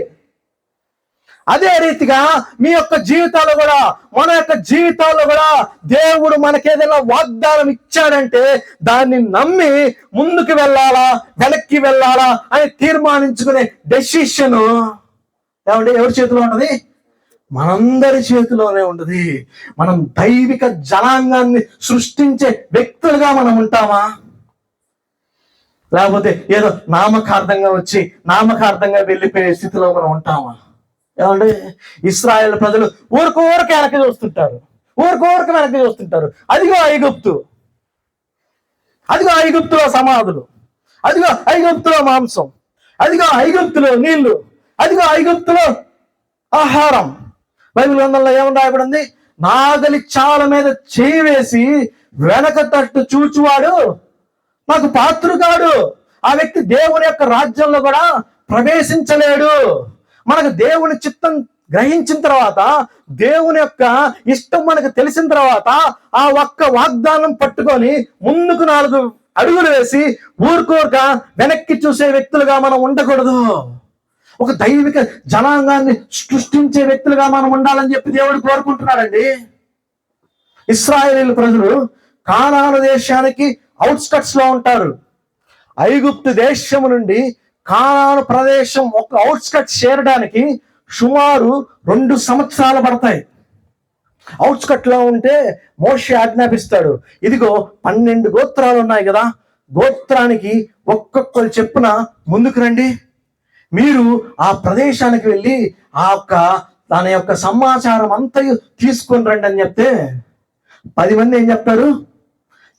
అదే రీతిగా మీ యొక్క జీవితాలు కూడా, మన యొక్క జీవితాల్లో కూడా దేవుడు మనకేదైనా వాగ్దానం ఇచ్చాడంటే దాన్ని నమ్మి ముందుకు వెళ్ళాలా, వెనక్కి వెళ్ళాలా అని తీర్మానించుకునే డెసిషన్ ఏమంటే ఎవరి చేతిలో ఉన్నది? మనందరి చేతిలోనే ఉంటుంది. మనం దైవిక జనాంగాన్ని సృష్టించే వ్యక్తులుగా మనం ఉంటామా, లేకపోతే ఏదో నామకార్థంగా వచ్చి నామకార్థంగా వెళ్ళిపోయే స్థితిలో మనం ఉంటామా? ఏమంటే ఇశ్రాయేల్ ప్రజలు ఊరికి వెనక్కి చూస్తుంటారు, ఊరికి వెనక్కి చూస్తుంటారు. అదిగో ఐగుప్తు, అదిగో ఐగుప్తులో సమాధులు, అదిగో ఐగుప్తులో మాంసం, అదిగో ఐగుప్తులో నీళ్లు, అదిగో ఐగుప్తులో ఆహారం. బైబిల్ గ్రంథంలో ఏమని రాయబడింది? నాగలి చాల మీద చేయి వేసి వెనక తట్టు చూచువాడు నాకు పాత్రుడు కాడు. ఆ వ్యక్తి దేవుని యొక్క రాజ్యంలో కూడా ప్రవేశించలేడు. మనకు దేవుని చిత్తం గ్రహించిన తర్వాత, దేవుని యొక్క ఇష్టం మనకు తెలిసిన తర్వాత ఆ ఒక్క వాగ్దానం పట్టుకొని ముందుకు 4 అడుగులు వేసి ఊరుకోక వెనక్కి చూసే వ్యక్తులుగా మనం ఉండకూడదు. ఒక దైవిక జనాంగాన్ని సృష్టించే వ్యక్తులుగా మనం ఉండాలని చెప్పి దేవుడు కోరుకుంటున్నాడండి. ఇశ్రాయేలు ప్రజలు కానాను దేశానికి అవుట్స్కట్స్ లో ఉంటారు. ఐగుప్తు దేశము నుండి కానాను ప్రదేశం ఒక అవుట్స్కట్స్ చేరడానికి సుమారు 2 సంవత్సరాలు పడతాయి. అవుట్స్కట్ లో ఉంటే మోషే ఆజ్ఞాపిస్తాడు, ఇదిగో 12 గోత్రాలు ఉన్నాయి కదా, గోత్రానికి ఒక్కొక్కరు చెప్పున ముందుకు రండి, మీరు ఆ ప్రదేశానికి వెళ్ళి దాని యొక్క సమాచారం అంతా తీసుకొని రండి అని చెప్తే 10 మంది ఏం చెప్తారు?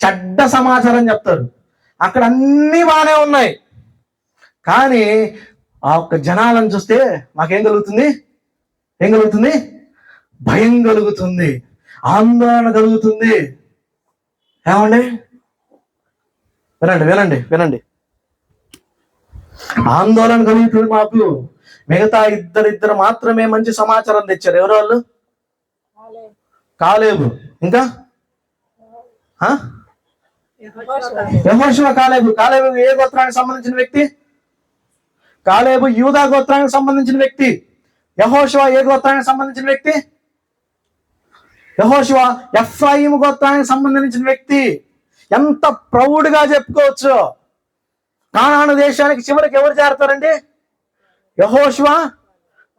చెడ్డ సమాచారం చెప్తారు. అక్కడ అన్నీ బాగానే ఉన్నాయి, కానీ ఆ ఒక్క జనాలను చూస్తే మాకేం కలుగుతుంది? ఏం కలుగుతుంది? భయం కలుగుతుంది, ఆందోళన కలుగుతుంది. ఏమండి, వినండి వినండి. ఆందోళన కలుగుతుంది మాకు. మిగతా ఇద్దరు మాత్రమే మంచి సమాచారం తెచ్చారు. ఎవరు వాళ్ళు? కాలేబు, ఇంకా యెహోషువ. కాలేబు ఏ గోత్రానికి సంబంధించిన వ్యక్తి? కాలేబు యూదా గోత్రానికి సంబంధించిన వ్యక్తి. యెహోషువ ఏ గోత్రానికి సంబంధించిన వ్యక్తి? యెహోషువ ఎఫ్రాయిము గోత్రానికి సంబంధించిన వ్యక్తి. ఎంత ప్రౌడ్గా చెప్పుకోవచ్చు. కానాను దేశానికి చివరికి ఎవరు చేరతారండి? యెహోషువ,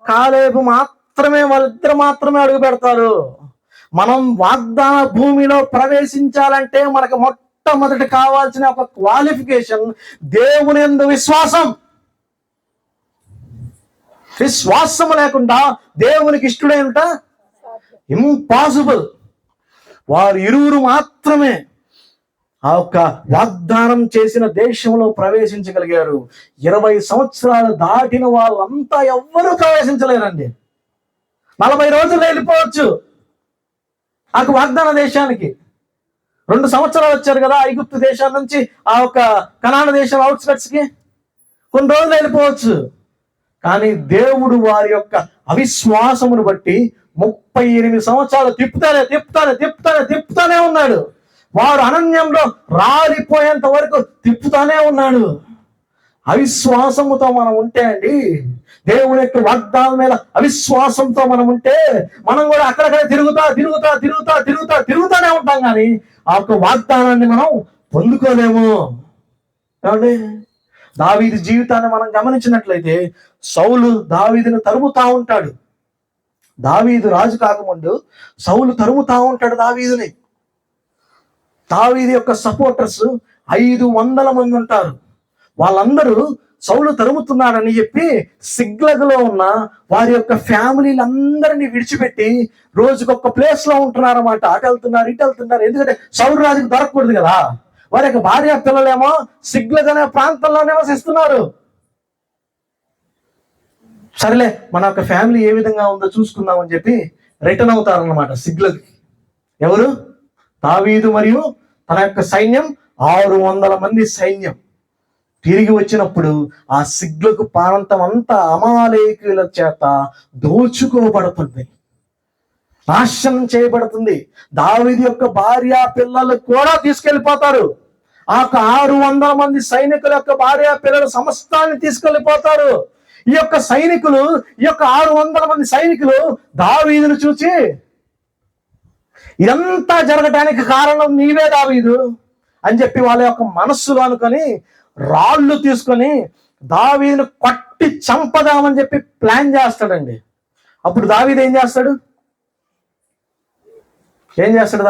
కాలేబు మాత్రమే, వాళ్ళిద్దరు మాత్రమే అడుగు పెడతారు. మనం వాగ్దాన భూమిలో ప్రవేశించాలంటే మనకు మొట్టమొదటి కావాల్సిన ఒక క్వాలిఫికేషన్ దేవుని యందు విశ్వాసం. విశ్వాసం లేకుండా దేవునికి ఇష్టడేంట ఇంపాసిబుల్. వారు ఇరువురు మాత్రమే ఆ యొక్క వాగ్దానం చేసిన దేశంలో ప్రవేశించగలిగారు. 20 సంవత్సరాలు దాటిన వాళ్ళంతా ఎవ్వరూ ప్రవేశించలేరండి. 40 రోజులు వెళ్ళిపోవచ్చు, ఆ వాగ్దాన దేశానికి 2 సంవత్సరాలు వచ్చారు కదా ఐగుప్తు దేశం నుంచి ఆ ఒక కనాన దేశం అవుట్స్కట్స్ కి. కొన్ని రోజులు వెళ్ళిపోవచ్చు, కానీ దేవుడు వారి యొక్క అవిశ్వాసమును బట్టి 38 సంవత్సరాలు తిప్పుతానే ఉన్నాడు. వారు అరణ్యంలో రాలిపోయేంత వరకు తిప్పుతానే ఉన్నాడు. అవిశ్వాసముతో మనం ఉంటే అండి, దేవుని యొక్క వాగ్దానం మీద అవిశ్వాసంతో మనం ఉంటే మనం కూడా అక్కడక్కడ తిరుగుతానే ఉంటాం, కానీ ఆ యొక్క వాగ్దానాన్ని మనం పొందుకోలేము. ఏమండి, దావీదు జీవితాన్ని మనం గమనించినట్లయితే సౌలు దావీదును తరుముతా ఉంటాడు. దావీదు రాజు కాకముందు సౌలు తరుముతా ఉంటాడు దావీదుని. దావీదు యొక్క సపోర్టర్స్ 500 మంది ఉంటారు. వాళ్ళందరూ సౌలు తరుముతున్నాడని చెప్పి సిగ్లగులో ఉన్న వారి యొక్క ఫ్యామిలీలందరినీ విడిచిపెట్టి రోజుకొక ప్లేస్ లో ఉంటున్నారన్నమాట. అటు వెళ్తున్నారు, ఇటు వెళ్తున్నారు. ఎందుకంటే సౌలు రాజుకు దొరకకూడదు కదా. వారి యొక్క భార్య పిల్లలేమో సిగ్లగ్ అనే ప్రాంతంలో నివసిస్తున్నారు. సరేలే, మన యొక్క ఫ్యామిలీ ఏ విధంగా ఉందో చూసుకుందామని చెప్పి రిటర్న్ అవుతారన్నమాట సిగ్లగ్. ఎవరు? దావీదు మరియు తన యొక్క సైన్యం 600 మంది సైన్యం తిరిగి వచ్చినప్పుడు ఆ సిగ్లగు ప్రాంతం అంతా అమాలేకీయుల చేత దోచుకోబడుతుంది, నాశనం చేయబడుతుంది. దావీదు యొక్క భార్య పిల్లలు కూడా తీసుకెళ్లిపోతారు. ఆ 600 మంది సైనికుల యొక్క భార్య పిల్లలు సమస్తాన్ని తీసుకెళ్లిపోతారు. ఈ యొక్క 600 మంది సైనికులు దావీదును చూచి, ఇదంతా జరగటానికి కారణం నీవే దావీదు అని చెప్పి వాళ్ళ యొక్క మనస్సులో అనుకొని రాళ్ళు తీసుకొని దావీదును కొట్టి చంపదామని చెప్పి ప్లాన్ చేస్తాడండి. అప్పుడు దావీదు ఏం చేస్తాడు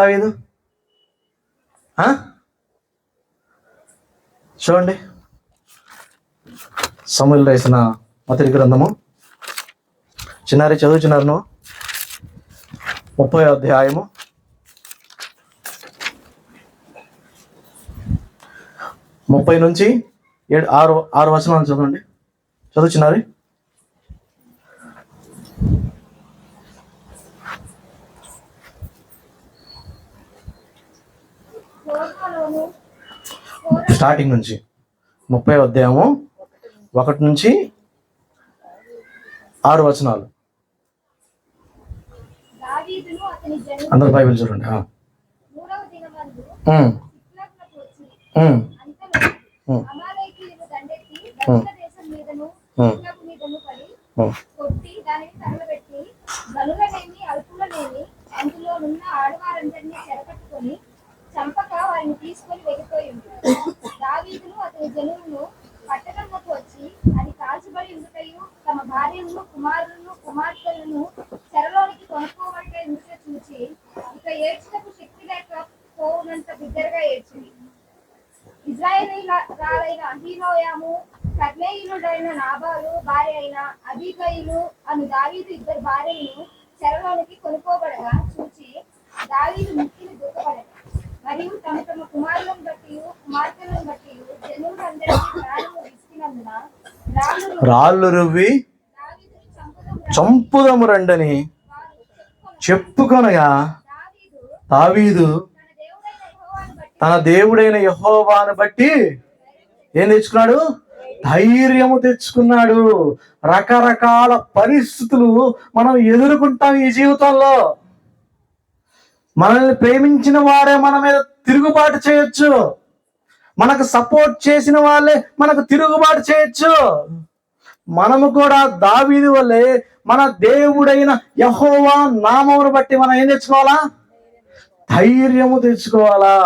దావీదు? చూడండి, సమూయేలు రాసిన మొదటి గ్రంథము, చిన్నారి చదువుచున్నారు 30వ అధ్యాయము 30 నుంచి 6 వచనాలు చదవండి. చదువుచున్నారి. స్టార్టింగ్ నుంచి 30వ అధ్యాయము 1 నుంచి 6 వచనాలు. అందరు బైబిల్ చూడండి. చంపక వారిని తీసుకొని వెళ్ళిపోయి దావీదును అతని జనులను పట్టణంలోకి వచ్చి అది కాల్చబడి ఉండుటయు తమ భార్యలను కుమారులను కుమార్తెలను చెరలోనికి కొనుక్కోబట్టే ఉండుట చూచి ఇక ఏడ్చుటకు శక్తి లేక పోవునంత బిగ్గరగా ఏడ్చింది. ఇశ్రాయేలీయురాలైన అహీనోయాము, కర్మేయుడైన నాబాలు భార్య అయిన అబీగయిలు అను దావీదు 2 భార్యలను చెరలోనికి కొనుక్కోబడగా చూచి దావీదు మిక్కిలి దుఃఖపడెను. మరియు తమ కుమారులను బట్టి కుమార్తెలను బట్టి జనులందరికీ ప్రాణము విసిగినందున రాళ్ళు రువ్వి చంపుదము రండని చెప్పుకొనగా దావీదు తన దేవుడైన యెహోవాను బట్టి ఏం తెచ్చుకున్నాడు? ధైర్యము తెచ్చుకున్నాడు. రకరకాల పరిస్థితులు మనం ఎదుర్కొంటాం ఈ జీవితంలో. మనల్ని ప్రేమించిన వారే మన మీద తిరుగుబాటు చేయొచ్చు, మనకు సపోర్ట్ చేసిన వాళ్ళే మనకు తిరుగుబాటు చేయొచ్చు. మనము కూడా దావీదు వల్లే మన దేవుడైన యెహోవా నామమును బట్టి మనం ఏం తెచ్చుకోవాలా? ధైర్యము తెచ్చుకోవాలా.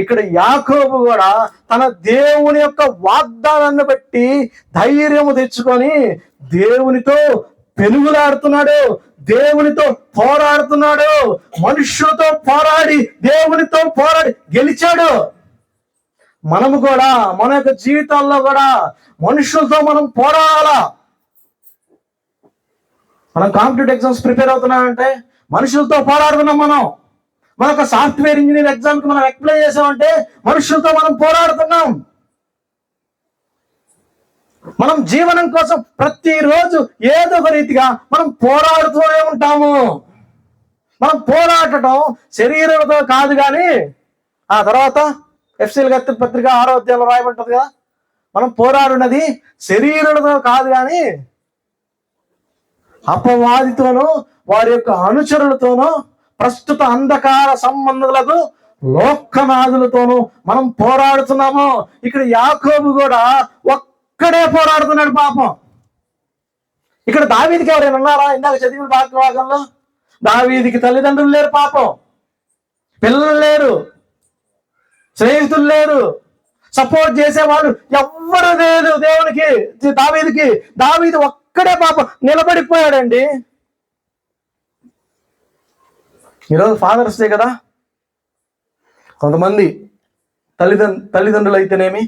ఇక్కడ యాకోబు కూడా తన దేవుని యొక్క వాగ్దానాన్ని బట్టి ధైర్యము తెచ్చుకొని దేవునితో పెనుగులాడుతున్నాడు, దేవునితో పోరాడుతున్నాడు. మనుష్యులతో పోరాడి దేవునితో పోరాడి గెలిచాడు. మనము కూడా మన యొక్క జీవితాల్లో కూడా మనుషులతో మనం పోరాడాలా. మనం కాంపిటేటివ్ ఎగ్జామ్స్ ప్రిపేర్ అవుతున్నామంటే మనుషులతో పోరాడుతున్నాం. మన యొక్క సాఫ్ట్వేర్ ఇంజనీర్ ఎగ్జామ్కి మనం అప్లై చేసామంటే మనుషులతో మనం పోరాడుతున్నాం. మనం జీవనం కోసం ప్రతిరోజు ఏదో ఒక రీతిగా మనం పోరాడుతూనే ఉంటాము. మనం పోరాడటం శరీరంతో కాదు కానీ ఆ తర్వాత ఎఫ్సీల గత్తి పత్రిక 6వ అధ్యాయంలో రాయబడుతుంది కదా, మనం పోరాడున్నది శరీరంతో కాదు కానీ అపవాదితోనూ వారి యొక్క అనుచరులతోనూ ప్రస్తుత అంధకార సంబంధులకు లోకనాథులతోనూ మనం పోరాడుతున్నాము. ఇక్కడ యాకోబు కూడా ఒక్కడే పోరాడుతున్నాడు పాపం. ఇక్కడ దావీదికి ఎవరైనా ఉన్నారా? ఇందాక చదివిన భాగంలో దావీదికి తల్లిదండ్రులు లేరు, పాపం పిల్లలు లేరు, స్నేహితులు లేరు, సపోర్ట్ చేసేవాళ్ళు ఎవ్వరు లేదు దేవునికి, దావీదికి. దావీదు ఒక్కడే పాపం నిలబడిపోయాడండి. ఈరోజు ఫాదర్స్ డే కదా, కొంతమంది తల్లిదండ్రులు అయితేనేమి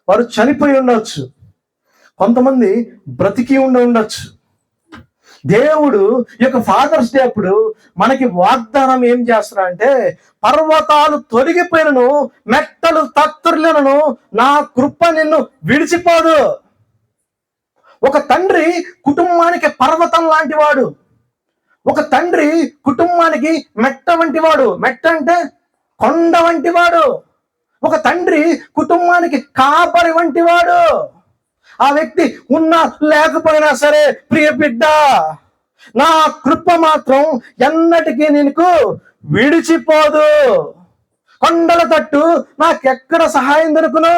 వారు చనిపోయి ఉండవచ్చు, కొంతమంది బ్రతికి ఉండవచ్చు. దేవుడు ఈ యొక్క ఫాదర్స్ డే అప్పుడు మనకి వాగ్దానం ఏం చేస్తాడంటే, పర్వతాలు తొలగిపోయినను మెట్టలు తత్తుర్లను నా కృప నిన్ను విడిచిపోదు. ఒక తండ్రి కుటుంబానికి పర్వతం లాంటి వాడు, ఒక తండ్రి కుటుంబానికి మెట్ట వంటి వాడు. మెట్ట అంటే కొండ వంటి వాడు. ఒక తండ్రి కుటుంబానికి కాపరి వంటి వాడు. ఆ వ్యక్తి ఉన్నా లేకపోయినా సరే, ప్రియ బిడ్డ, నా కృప మాత్రం ఎన్నటికీ నీకు విడిచిపోదు. కొండల తట్టు నాకెక్కడ సహాయం దొరుకును?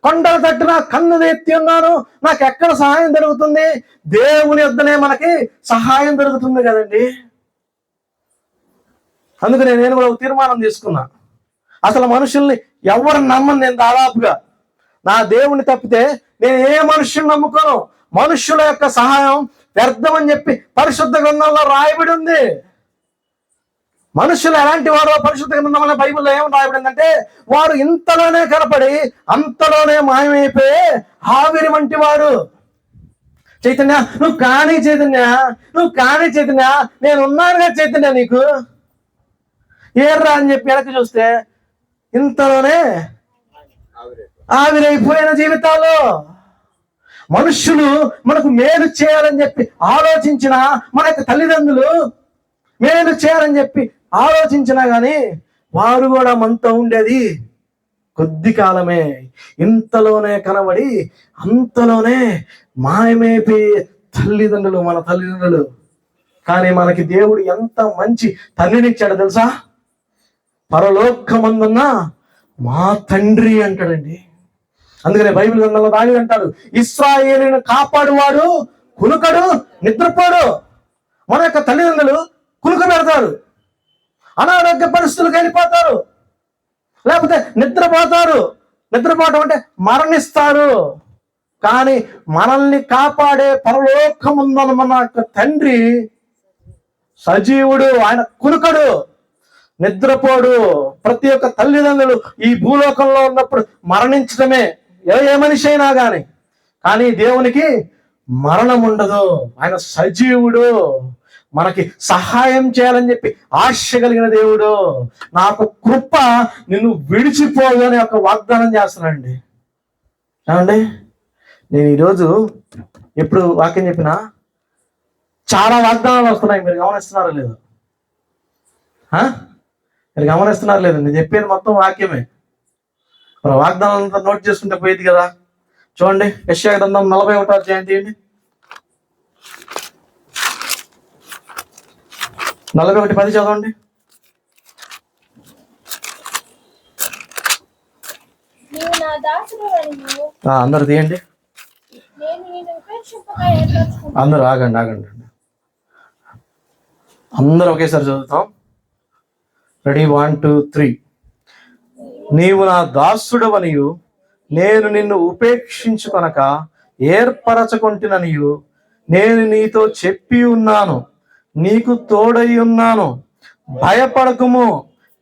కొండల తట్టు నా కన్ను ఎత్తి ఉన్నాను, నాకెక్కడ సహాయం దొరుకుతుంది? దేవుని యొద్దనే మనకి సహాయం దొరుకుతుంది కదండి. అందుకనే నేను కూడా తీర్మానం తీసుకున్నా, అసలు మనుషుల్ని ఎవరు నమ్మను. నేను దాదాపుగా నా దేవుని తప్పితే నేను ఏ మనుషుని నమ్ముకోను. మనుషుల యొక్క సహాయం వ్యర్థం అని చెప్పి పరిశుద్ధ గ్రంథంలో రాయబడి ఉంది. మనుషులు ఎలాంటి వారో పరిశుద్ధ గ్రంథంలో బైబిల్లో ఏమని రాయబడిందంటే, వారు ఇంతలోనే కనపడి అంతలోనే మాయమైపోయే ఆవిరి వంటి వారు. చైతన్య నువ్వు కానీ, చైతన్య నువ్వు కానీ, చైతన్య నేను ఉన్నానుగా చైతన్య నీకు ఏర్రా అని చెప్పి వెనక్కి చూస్తే ఇంతలోనే ఆవిరైపోయిన జీవితాలు. మనుషులు మనకు మేలు చేయాలని చెప్పి ఆలోచించిన, మన యొక్క తల్లిదండ్రులు మేలు చేయాలని చెప్పి ఆలోచించినా కానీ వారు కూడా మనతో ఉండేది కొద్ది కాలమే. ఇంతలోనే కనబడి అంతలోనే మాయమైపోయి తల్లిదండ్రులు, మన తల్లిదండ్రులు. కానీ మనకి దేవుడు ఎంత మంచి తండ్రినిచ్చాడు తెలుసా? పరలోకమందున్న మా తండ్రి అంటాడండి. అందుకనే బైబిల్ గ్రంథంలో దావీదు అంటాడు, ఇశ్రాయేలును కాపాడువాడు కునుకడు నిద్రపోడు. మన యొక్క తల్లిదండ్రులు కునుక పెడతారు, అనారోగ్య పరిస్థితులకు వెళ్ళిపోతారు, లేకపోతే నిద్రపోతారు. నిద్రపోవటం అంటే మరణిస్తారు. కానీ మనల్ని కాపాడే పరలోకముందన్న మన యొక్క తండ్రి సజీవుడు, ఆయన కునుకడు, నిద్రపోడు. ప్రతి ఒక్క తల్లిదండ్రులు ఈ భూలోకంలో ఉన్నప్పుడు మరణించడమే, ఏ మనిషి అయినా కానీ దేవునికి మరణం ఉండదు. ఆయన సజీవుడు, మనకి సహాయం చేయాలని చెప్పి ఆశ కలిగిన దేవుడు. నాకు కృప నిన్ను విడిచిపోదు అని ఒక వాగ్దానం చేస్తున్నానండి. ఏమండి, నేను ఈరోజు ఎప్పుడు వాక్యం చెప్పినా చాలా వాగ్దానాలు వస్తున్నాయి. మీరు గమనిస్తున్నారో లేదు? మీరు గమనిస్తున్నారు లేదు? నేను చెప్పేది మొత్తం వాక్యమే. మరి వాగ్దానాలు అంతా నోట్ చేసుకుంటే పోయేది కదా. చూడండి, యెషయా గ్రంథం 41వ అధ్యాయం తీయండి. 41:10 చదవండి. అందరు తీయండి. అందరూ ఆగండి. అందరూ ఒకేసారి చదువుతాం. రెడీ, 1 2 3. నీవు నా దాసుడవనియు నేను నిన్ను ఉపేక్షించుకొనక ఏర్పరచుకొంటిననియు నేను నీతో చెప్పి ఉన్నాను. నీకు తోడై ఉన్నాను, భయపడకుము,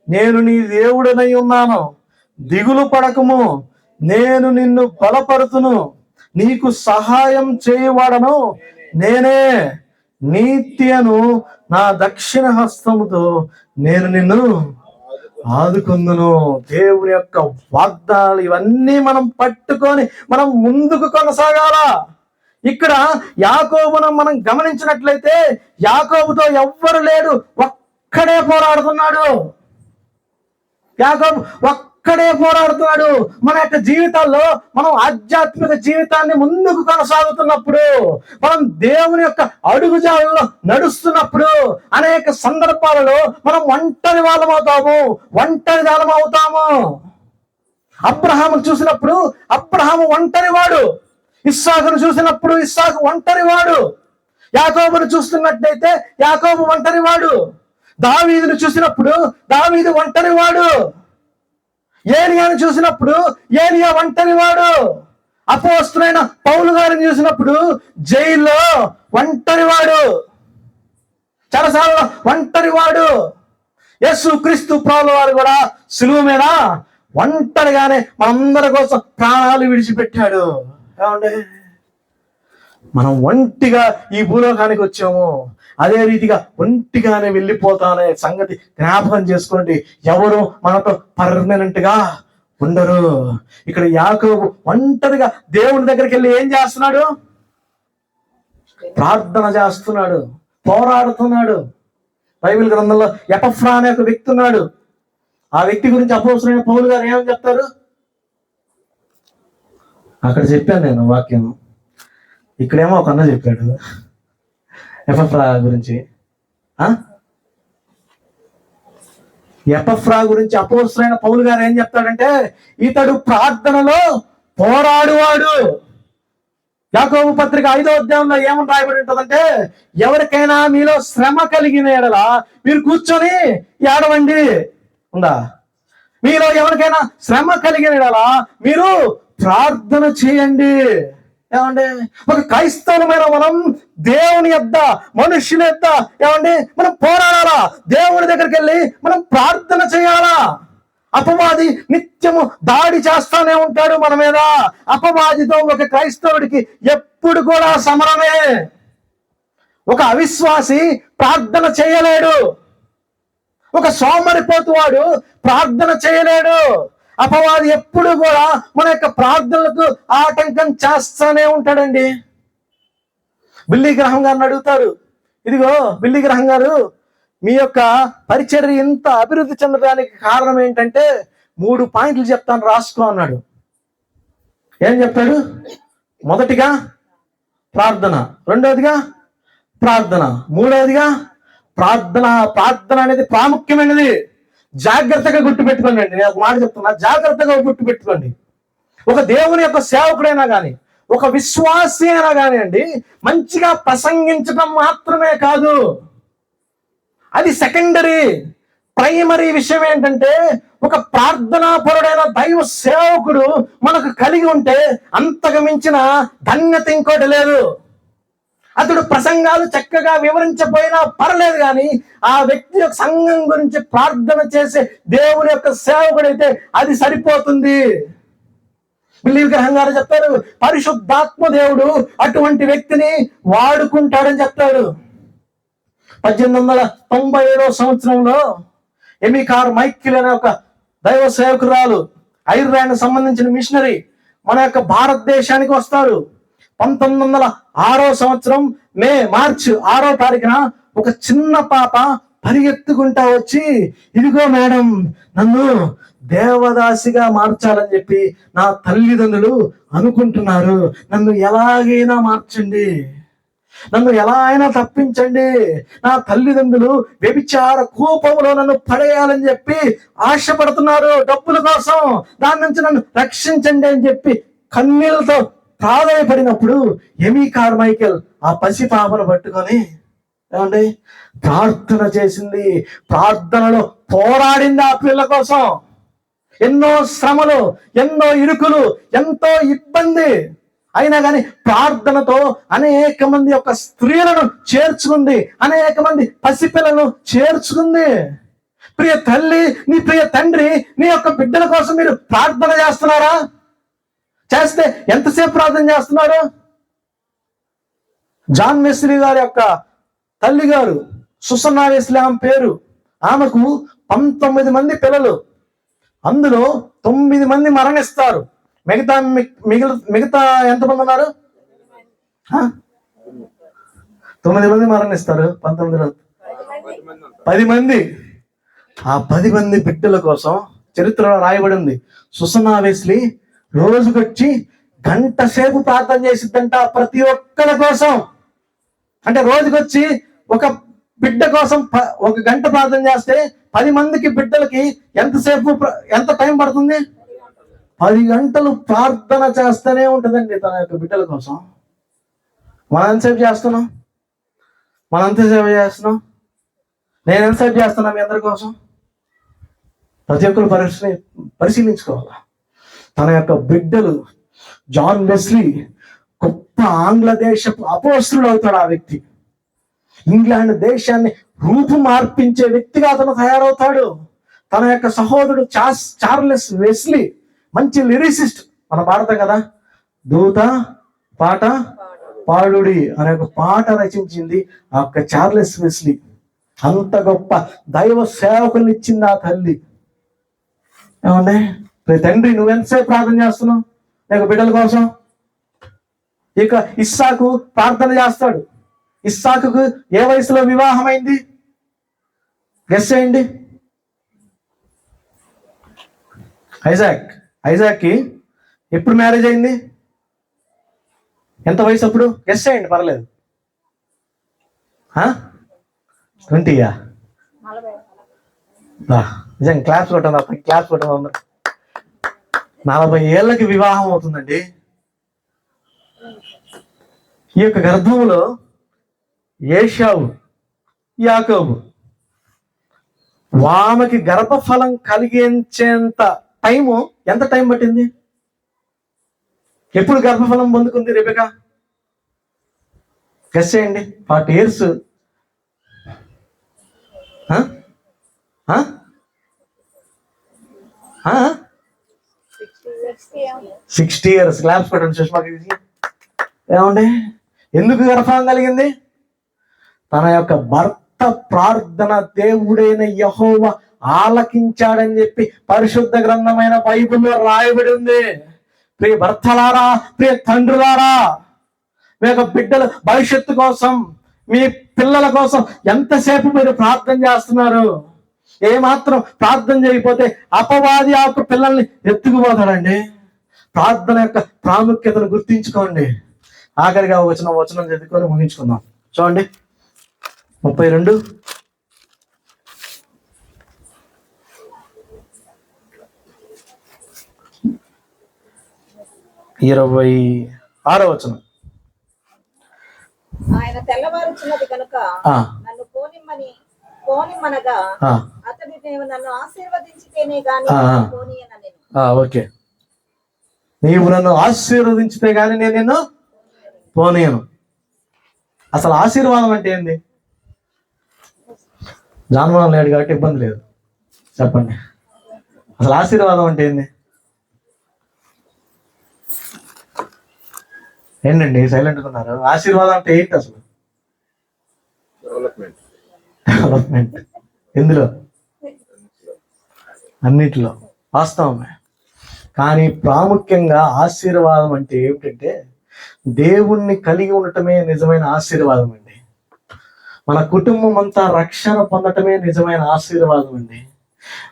నేను నీ దేవుడనై ఉన్నాను. దిగులు పడకుము, నేను నిన్ను బలపరుతును, నీకు సహాయం చేయవాడను నేనే. నీత్యను నా దక్షిణ హస్తముతో నేను నిన్ను ఆదుకుందును. దేవుని యొక్క వాగ్దానాలు ఇవన్నీ మనం పట్టుకొని మనం ముందుకు కొనసాగాల. ఇక్కడ యాకోబును మనం గమనించినట్లయితే యాకోబుతో ఎవ్వరు లేడు, ఒక్కడే పోరాడుతున్నాడు. యాకోబు ఒక్కడే పోరాడుతున్నాడు. మన యొక్క జీవితాల్లో మనం ఆధ్యాత్మిక జీవితాన్ని ముందుకు కొనసాగుతున్నప్పుడు, మనం దేవుని యొక్క అడుగుజాడల్లో నడుస్తున్నప్పుడు అనేక సందర్భాలలో మనం ఒంటరి వాళ్ళం అవుతాము. అబ్రహాము చూసినప్పుడు అబ్రహాము ఒంటరివాడు, ఇస్సాకును చూసినప్పుడు ఇస్సాకు ఒంటరివాడు, యాకోబును చూస్తున్నట్లయితే యాకోబు ఒంటరివాడు, దావీదును చూసినప్పుడు దావీదు ఒంటరివాడు, ఏలియాను చూసినప్పుడు ఏలియా ఒంటరివాడు, అపోస్తలుడైన పౌలు గారిని చూసినప్పుడు జైల్లో ఒంటరివాడు, చెరసాలలో ఒంటరివాడు. యేసు క్రీస్తు ప్రభువు వారు కూడా సిలువ మీద ఒంటరిగానే మనందరి కోసం ప్రాణాలు విడిచిపెట్టాడు. ఏమండి, మనం ఒంటిగా ఈ భూలోకానికి వచ్చాము, అదే రీతిగా ఒంటిగానే వెళ్ళిపోతానే సంగతి జ్ఞాపకం చేసుకోండి. ఎవరు మనతో పర్మనెంట్ గా ఉండరు. ఇక్కడ యాకోబు ఒంటరిగా దేవుని దగ్గరికి వెళ్ళి ఏం చేస్తున్నాడు? ప్రార్థన చేస్తున్నాడు, పోరాడుతున్నాడు. బైబిల్ గ్రంథంలో ఎపఫ్రా అనే ఒక వ్యక్తి ఉన్నాడు. ఆ వ్యక్తి గురించి అపోస్తలుడైన పౌలు గారు ఏమని చెప్తారు? అక్కడ చెప్పాను నేను వాక్యం, ఇక్కడేమో ఒక అన్న చెప్పాడు ఎపఫ్రా గురించి. ఎపఫ్రా గురించి అపోస్తలుడైన పౌలు గారు ఏం చెప్తాడంటే, ఇతడు ప్రార్థనలో పోరాడువాడు. యాకోబు పత్రిక 5వ అధ్యాయంలో ఏమని రాయబడి ఉంటుందంటే, ఎవరికైనా మీలో శ్రమ కలిగిన యెడల మీరు కూర్చొని ఏడవండి. ఉందా? మీలో ఎవరికైనా శ్రమ కలిగిన యెడల మీరు ప్రార్థన చేయండి. ఏమండి, ఒక క్రైస్తవులమైన మనం దేవుని యొద్ద, మనుషుల యొద్ద ఏమండి మనం పోరాడాలా, దేవుని దగ్గరికి వెళ్ళి మనం ప్రార్థన చేయాలా. అపవాది నిత్యము దాడి చేస్తానే ఉంటాడు మన మీద. అపవాదితో ఒక క్రైస్తవుడికి ఎప్పుడు కూడా సమరమే. ఒక అవిశ్వాసి ప్రార్థన చేయలేడు, ఒక సోమరిపోతువాడు ప్రార్థన చేయలేడు. అపవాది ఎప్పుడు కూడా మన యొక్క ప్రార్థనలకు ఆటంకం చేస్తానే ఉంటాడండి. బిల్లీ గ్రహం గారిని అడుగుతారు, ఇదిగో బిల్లీ గ్రహం గారు, మీ యొక్క పరిచర్య ఇంత అభివృద్ధి చెందడానికి కారణం ఏంటంటే 3 పాయింట్లు చెప్తాను, రాసుకో అన్నాడు. ఏం చెప్తాడు? మొదటిగా ప్రార్థన, రెండవదిగా ప్రార్థన, మూడవదిగా ప్రార్థన. ప్రార్థన అనేది ప్రాముఖ్యమైనది. జాగ్రత్తగా గుర్తుపెట్టుకోండి అండి. నేను ఒక మాట చెప్తున్నా, జాగ్రత్తగా గుర్తుపెట్టుకోండి. ఒక దేవుని యొక్క సేవకుడైనా కానీ, ఒక విశ్వాసి అయినా కానీ అండి, మంచిగా ప్రసంగించడం మాత్రమే కాదు, అది సెకండరీ. ప్రైమరీ విషయం ఏంటంటే, ఒక ప్రార్థనాపరుడైన దైవ సేవకుడు మనకు కలిగి ఉంటే అంతకు మించిన ధన్యత ఇంకోటి లేదు. అతడు ప్రసంగాలు చక్కగా వివరించబోయినా పర్లేదు, కానీ ఆ వ్యక్తి యొక్క సంఘం గురించి ప్రార్థన చేసే దేవుని యొక్క సేవకుడైతే అది సరిపోతుంది. బిల్లీ గ్రహం గారు చెప్తారు, పరిశుద్ధాత్మ దేవుడు అటువంటి వ్యక్తిని వాడుకుంటాడని చెప్తాడు. 1897వ సంవత్సరంలో ఎమికార్ మైకిల్ అనే ఒక దైవ సేవకురాలు, ఐర్లాండ్ సంబంధించిన మిషనరీ మన యొక్క భారతదేశానికి వస్తారు. 1906వ సంవత్సరం మార్చి 6వ తారీఖున ఒక చిన్న పాప పరిగెత్తుకుంటా వచ్చి, ఇదిగో మేడం, నన్ను దేవదాసిగా మార్చాలని చెప్పి నా తల్లిదండ్రులు అనుకుంటున్నారు, నన్ను ఎలాగైనా మార్చండి, నన్ను ఎలా అయినా తప్పించండి, నా తల్లిదండ్రులు వ్యభిచార కూపంలో నన్ను పడేయాలని చెప్పి ఆశపడుతున్నారు డబ్బుల కోసం, దాని నుంచి నన్ను రక్షించండి అని చెప్పి కన్నీళ్లతో ప్రాధాయపడినప్పుడు ఎమికార్ మైకేల్ ఆ పసి పాపను పట్టుకొని ఏమండి ప్రార్థన చేసింది. ప్రార్థనలో పోరాడింది ఆ పిల్ల కోసం. ఎన్నో శ్రమలు, ఎన్నో ఇరుకులు, ఎంతో ఇబ్బంది అయినా కానీ ప్రార్థనతో అనేక మంది యొక్క స్త్రీలను చేర్చుకుంది, అనేక మంది పసిపిల్లలను చేర్చుకుంది. ప్రియ తల్లి, నీ ప్రియ తండ్రి, నీ యొక్క బిడ్డల కోసం మీరు ప్రార్థన చేస్తున్నారా? చేస్తే ఎంతసేపు ప్రార్థన చేస్తున్నారు? జాన్ వెస్లీ గారి యొక్క తల్లి గారు సుసన్నా వెస్లీ ఆమె పేరు. ఆమెకు 19 మంది పిల్లలు, అందులో 9 మంది మరణిస్తారు. మిగతా ఎంతమంది ఉన్నారు? 9 మంది మరణిస్తారు, 19 10 మంది. ఆ 10 మంది బిడ్డల కోసం చరిత్రలో రాయబడి ఉంది. సుసన్నా వెస్లీ రోజుకొచ్చి గంట సేపు ప్రార్థన చేసిద్దంట ప్రతి ఒక్కరి కోసం. అంటే రోజుకొచ్చి ఒక బిడ్డ కోసం 1 గంట ప్రార్థన చేస్తే 10 మందికి బిడ్డలకి ఎంత టైం పడుతుంది? 10 గంటలు ప్రార్థన చేస్తూనే ఉంటుందండి తన యొక్క బిడ్డల కోసం. మనం ఎంతసేపు చేస్తున్నాం? మనం ఎంతసేపు చేస్తున్నాం? నేను ఎంతసేపు చేస్తున్నా మీ అందరి కోసం? ప్రతి ఒక్కరు పరిశీలించుకోవాలి. తన యొక్క బిడ్డలు జాన్ వెస్లీ గొప్ప ఆంగ్ల దేశపు అపోస్తుడు అవుతాడు. ఆ వ్యక్తి ఇంగ్లాండ్ దేశాన్ని రూపు మార్పించే వ్యక్తిగా అతను తయారవుతాడు. తన యొక్క సహోదరుడు చార్లెస్ వెస్లీ మంచి లిరిసిస్ట్. మనం పాడతాం కదా, దూత పాట పాడుడి అనే ఒక పాట రచించింది ఆ యొక్క చార్లెస్ వెస్లీ. అంత గొప్ప దైవ సేవకులు ఇచ్చింది ఆ తల్లి. ఏమండి తండ్రి, నువ్వెంతసేపు ప్రార్థన చేస్తున్నావు నీకు బిడ్డల కోసం? ఇక ఇస్సాకు ప్రార్థన చేస్తాడు. ఇస్సాకుకు ఏ వయసులో వివాహమైంది? గెస్ చేయండి. ఐజాక్కి ఎప్పుడు మ్యారేజ్ అయింది? ఎంత వయసు అప్పుడు? గెస్ చేయండి, పర్లేదు. 20యా? నిజంగా క్లాప్స్ కొట్టండి, క్లాప్స్ కొట్టండి అందరు. 40 ఏళ్ళకి వివాహం అవుతుందండి. ఈ యొక్క గర్భంలో ఏశావు, యాకోబు ఆమెకి గర్భఫలం కలిగించేంత టైము ఎంత టైం పట్టింది? ఎప్పుడు గర్భఫలం పొందుకుంది రెబెకా? గెస్ చేయండి. 40 years. 60 years. క్లాప్స్ పెట్టండి సుష్మాకి. ఏమండి ఎందుకు గర్భఫలం కలిగింది? తన యొక్క భర్త ప్రార్థన దేవుడైన యెహోవా ఆలకించాడని చెప్పి పరిశుద్ధ గ్రంథమైన బైబిల్లో రాయబడి ఉంది. ప్రియ భర్తలారా, ప్రియ తండ్రులారా, మీ యొక్క బిడ్డల భవిష్యత్తు కోసం, మీ పిల్లల కోసం ఎంతసేపు మీరు ప్రార్థన చేస్తున్నారు? ఏమాత్రం ప్రార్థన చేయకపోతే అపవాది ఆ యొక్క పిల్లల్ని ఎత్తుకుపోతాడండి. ప్రార్థన యొక్క ప్రాముఖ్యతను గుర్తించుకోండి. ఆఖరిగా వచనం చదువుకొని ముగించుకుందాం. చూడండి 32. వచనం. ఆయన తెల్లవారుచున్నది కనుక నన్ను పోనిమ్మనగా అతడు నన్ను ఆశీర్వదించితేనే గాని పోనీయనను. ఓకే, నీవు నన్ను ఆశీర్వదించితే గాని నేను నిన్ను పోనీయను. అసలు ఆశీర్వాదం అంటే ఏంది? జాన్మరం లేడు కాబట్టి ఇబ్బంది లేదు. చెప్పండి, అసలు ఆశీర్వాదం అంటే ఏంది? ఏంటండి సైలెంట్గా ఉన్నారు? ఆశీర్వాదం అంటే ఏంటి అసలు? డెవలప్మెంట్. ఎందులో? అన్నిటిలో వాస్తవమే. కానీ ప్రాముఖ్యంగా ఆశీర్వాదం అంటే ఏమిటంటే దేవుణ్ణి కలిగి ఉండటమే నిజమైన ఆశీర్వాదం అండి. మన కుటుంబం అంతా రక్షణ పొందటమే నిజమైన ఆశీర్వాదం అండి.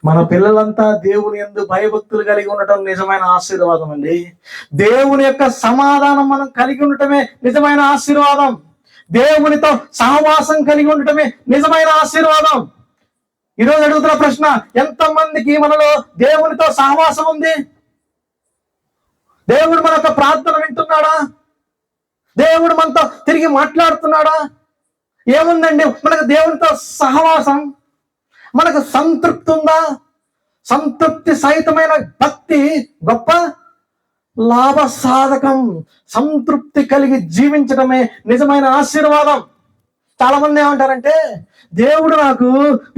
మన పిల్లలంతా దేవుని యందు భయభక్తులు కలిగి ఉండటం నిజమైన ఆశీర్వాదం అండి. దేవుని యొక్క సమాధానం మనం కలిగి ఉండటమే నిజమైన ఆశీర్వాదం. దేవునితో సహవాసం కలిగి ఉండటమే నిజమైన ఆశీర్వాదం. ఈరోజు అడుగుతున్న ప్రశ్న, ఎంతమందికి మనలో దేవునితో సహవాసం ఉంది? దేవుడు మన యొక్క ప్రార్థన వింటున్నాడా? దేవుడు మనతో తిరిగి మాట్లాడుతున్నాడా? ఏముందండి మనకు దేవునితో సహవాసం? మనకు సంతృప్తి ఉందా? సంతృప్తి సహితమైన భక్తి గొప్ప లాభ సాధకం. సంతృప్తి కలిగి జీవించడమే నిజమైన ఆశీర్వాదం. చాలా మంది ఏమంటారంటే, దేవుడు నాకు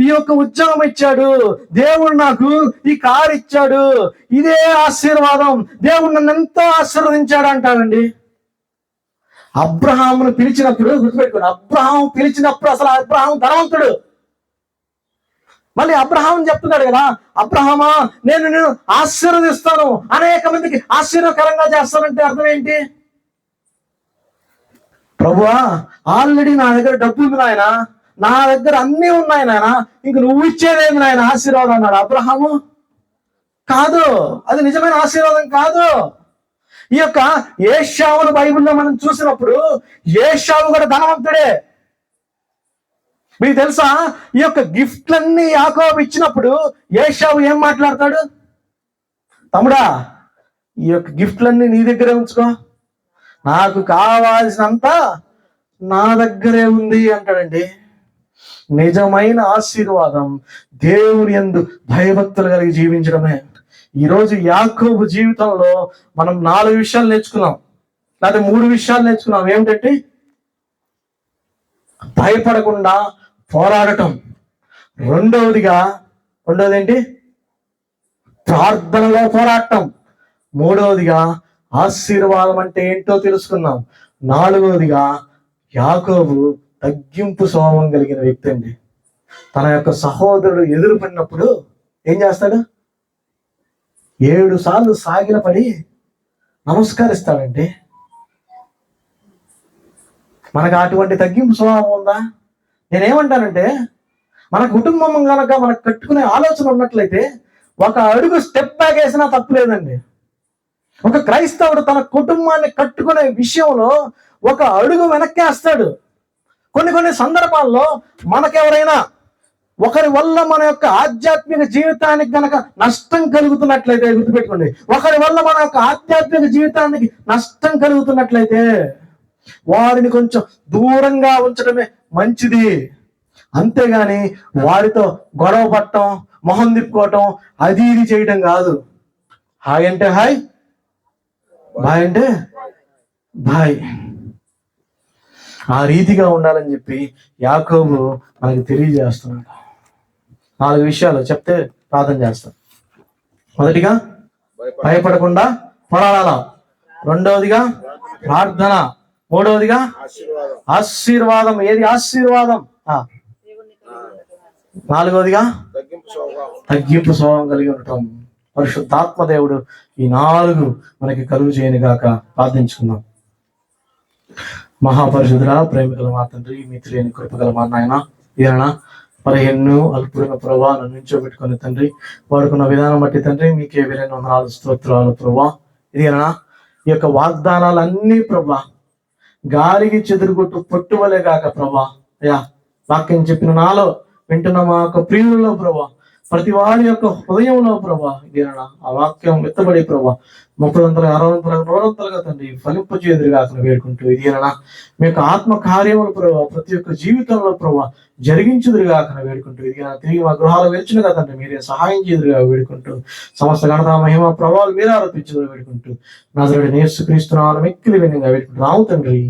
ఈ యొక్క ఉద్యోగం ఇచ్చాడు, దేవుడు నాకు ఈ కారు ఇచ్చాడు, ఇదే ఆశీర్వాదం, దేవుడు నన్ను ఎంతో ఆశీర్వదించాడు అంటారండి. అబ్రహామును పిలిచినప్పుడు గుర్తుపెట్టుకోండి, అబ్రహాం పిలిచినప్పుడు అసలు అబ్రహాం ధనవంతుడు. మళ్ళీ అబ్రహాం చెప్తున్నాడు కదా, అబ్రహామా నేను ఆశీర్వదిస్తాను, అనేక మందికి ఆశీర్వకరంగా చేస్తానంటే అర్థం ఏంటి? ప్రభువా ఆల్రెడీ నా దగ్గర డబ్బు ఉంది నాయన, నా దగ్గర అన్నీ ఉన్నాయి నాయన, ఇంక నువ్వు ఇచ్చేదేమి నాయన ఆశీర్వాదం అన్నాడు అబ్రహాము. కాదు, అది నిజమైన ఆశీర్వాదం కాదు. ఈ యొక్క ఏషావును బైబిల్లో మనం చూసినప్పుడు ఏషావు కూడా ధనవంతుడే. మీకు తెలుసా, ఈ యొక్క గిఫ్ట్లన్నీ యాకోబు ఇచ్చినప్పుడు ఏషావు ఏం మాట్లాడతాడు? తమ్ముడా, ఈ యొక్క గిఫ్ట్లన్నీ నీ దగ్గరే ఉంచుకో, నాకు కావాల్సినంత నా దగ్గరే ఉంది అంటాడండి. నిజమైన ఆశీర్వాదం దేవుని యందు భయభక్తులు కలిగి జీవించడమే. ఈరోజు యాకోబు జీవితంలో మనం 4 విషయాలు నేర్చుకున్నాం, లేదా 3 విషయాలు నేర్చుకున్నాం. ఏమిటంటే భయపడకుండా పోరాడటం, రెండవది ఏంటి? ప్రార్థనలో పోరాటం, మూడవదిగా ఆశీర్వాదం అంటే ఏంటో తెలుసుకున్నాం, నాలుగవదిగా యాకోబు తగ్గింపు స్వభావం కలిగిన వ్యక్తి అండి. తన యొక్క సహోదరుడు ఎదురుపడినప్పుడు ఏం చేస్తాడు? 7 సార్లు సాగిలపడి నమస్కరిస్తాడండి. మనకు అటువంటి తగ్గింపు స్వభావం ఉందా? నేనేమంటానంటే, మన కుటుంబం కనుక మనకు కట్టుకునే ఆలోచన ఉన్నట్లయితే ఒక అడుగు స్టెప్ బ్యాక్ వేసినా తప్పు లేదండి. ఒక క్రైస్తవుడు తన కుటుంబాన్ని కట్టుకునే విషయంలో ఒక అడుగు వెనక్కేస్తాడు. కొన్ని సందర్భాల్లో మనకెవరైనా ఒకరి వల్ల మన యొక్క ఆధ్యాత్మిక జీవితానికి గనక నష్టం కలుగుతున్నట్లయితే, గుర్తుపెట్టుకోండి, ఒకరి వల్ల మన యొక్క ఆధ్యాత్మిక జీవితానికి నష్టం కలుగుతున్నట్లయితే వారిని కొంచెం దూరంగా ఉంచడమే మంచిది. అంతేగాని వారితో గొడవ పట్టడం, మొహం తిప్పుకోవటం, అది ఇది చేయటం కాదు. హాయ్ అంటే హాయ్, బాయ్ అంటే బాయ్, ఆ రీతిగా ఉండాలని చెప్పి యాకోబు మనకి తెలియజేస్తున్నాడు. 4 విషయాలు చెప్తే ప్రార్థన చేస్తాం. మొదటిగా భయపడకుండా పోరాడాల, రెండవదిగా ప్రార్థన, మూడవదిగా ఆశీర్వాదం. ఏది ఆశీర్వాదం? నాలుగవదిగా తగ్గింపు స్వభావం కలిగి ఉండటం. పరిశుద్ధాత్మ దేవుడు ఈ 4 మనకి కలుగు చేయని గాక ప్రార్థించుకుందాం. మహాపరిశుద్ధుడా, ప్రేమికుల మా తండ్రి, మిత్రులేని కృపగల మా నాయన, ఇదైనా 15 అల్పుడైన ప్రభా నన్ను నించోబెట్టుకుని తండ్రి వాడుకున్న విధానం బట్టి తండ్రి మీకే వీలైన వందనాలు, స్తోత్రాలు ప్రభా. ఇదేనా ఈ యొక్క వాగ్దానాలన్నీ ప్రభా గాలికి చెదురుగొట్టు పొట్టువలే కాక ప్రభా, అయ్యా వాక్యం చెప్పిన నాలో వింటున్న మా యొక్క ప్రియులలో ప్రభా, ప్రతి వారి యొక్క హృదయంలో ప్రభా ఇదేనా ఆ వాక్యం ఎత్తబడి ప్రభా 30 60 100 తండ్రి ఫలింపజేదురుగా వేడుకుంటూ, ఇదేనా మీ యొక్క ఆత్మ కార్యములు ప్రభా ప్రతి ఒక్క జీవితంలో ప్రభా జరిగించుదురుగా వేడుకుంటూ, ఇదిగా తిరిగి మా గృహాలు వెళ్చునుగా తండ్రి మీరే సహాయం చేదురుగా వేడుకుంటూ, సమస్త ఘనత మహిమ ప్రభావాలు మీరే ఆరోపించుదురు వేడుకుంటూ, నజరేయుడైన యేసుక్రీస్తు నామమున మిక్కిలి వినయంగా వేడుకుంటూ రావు తండ్రి.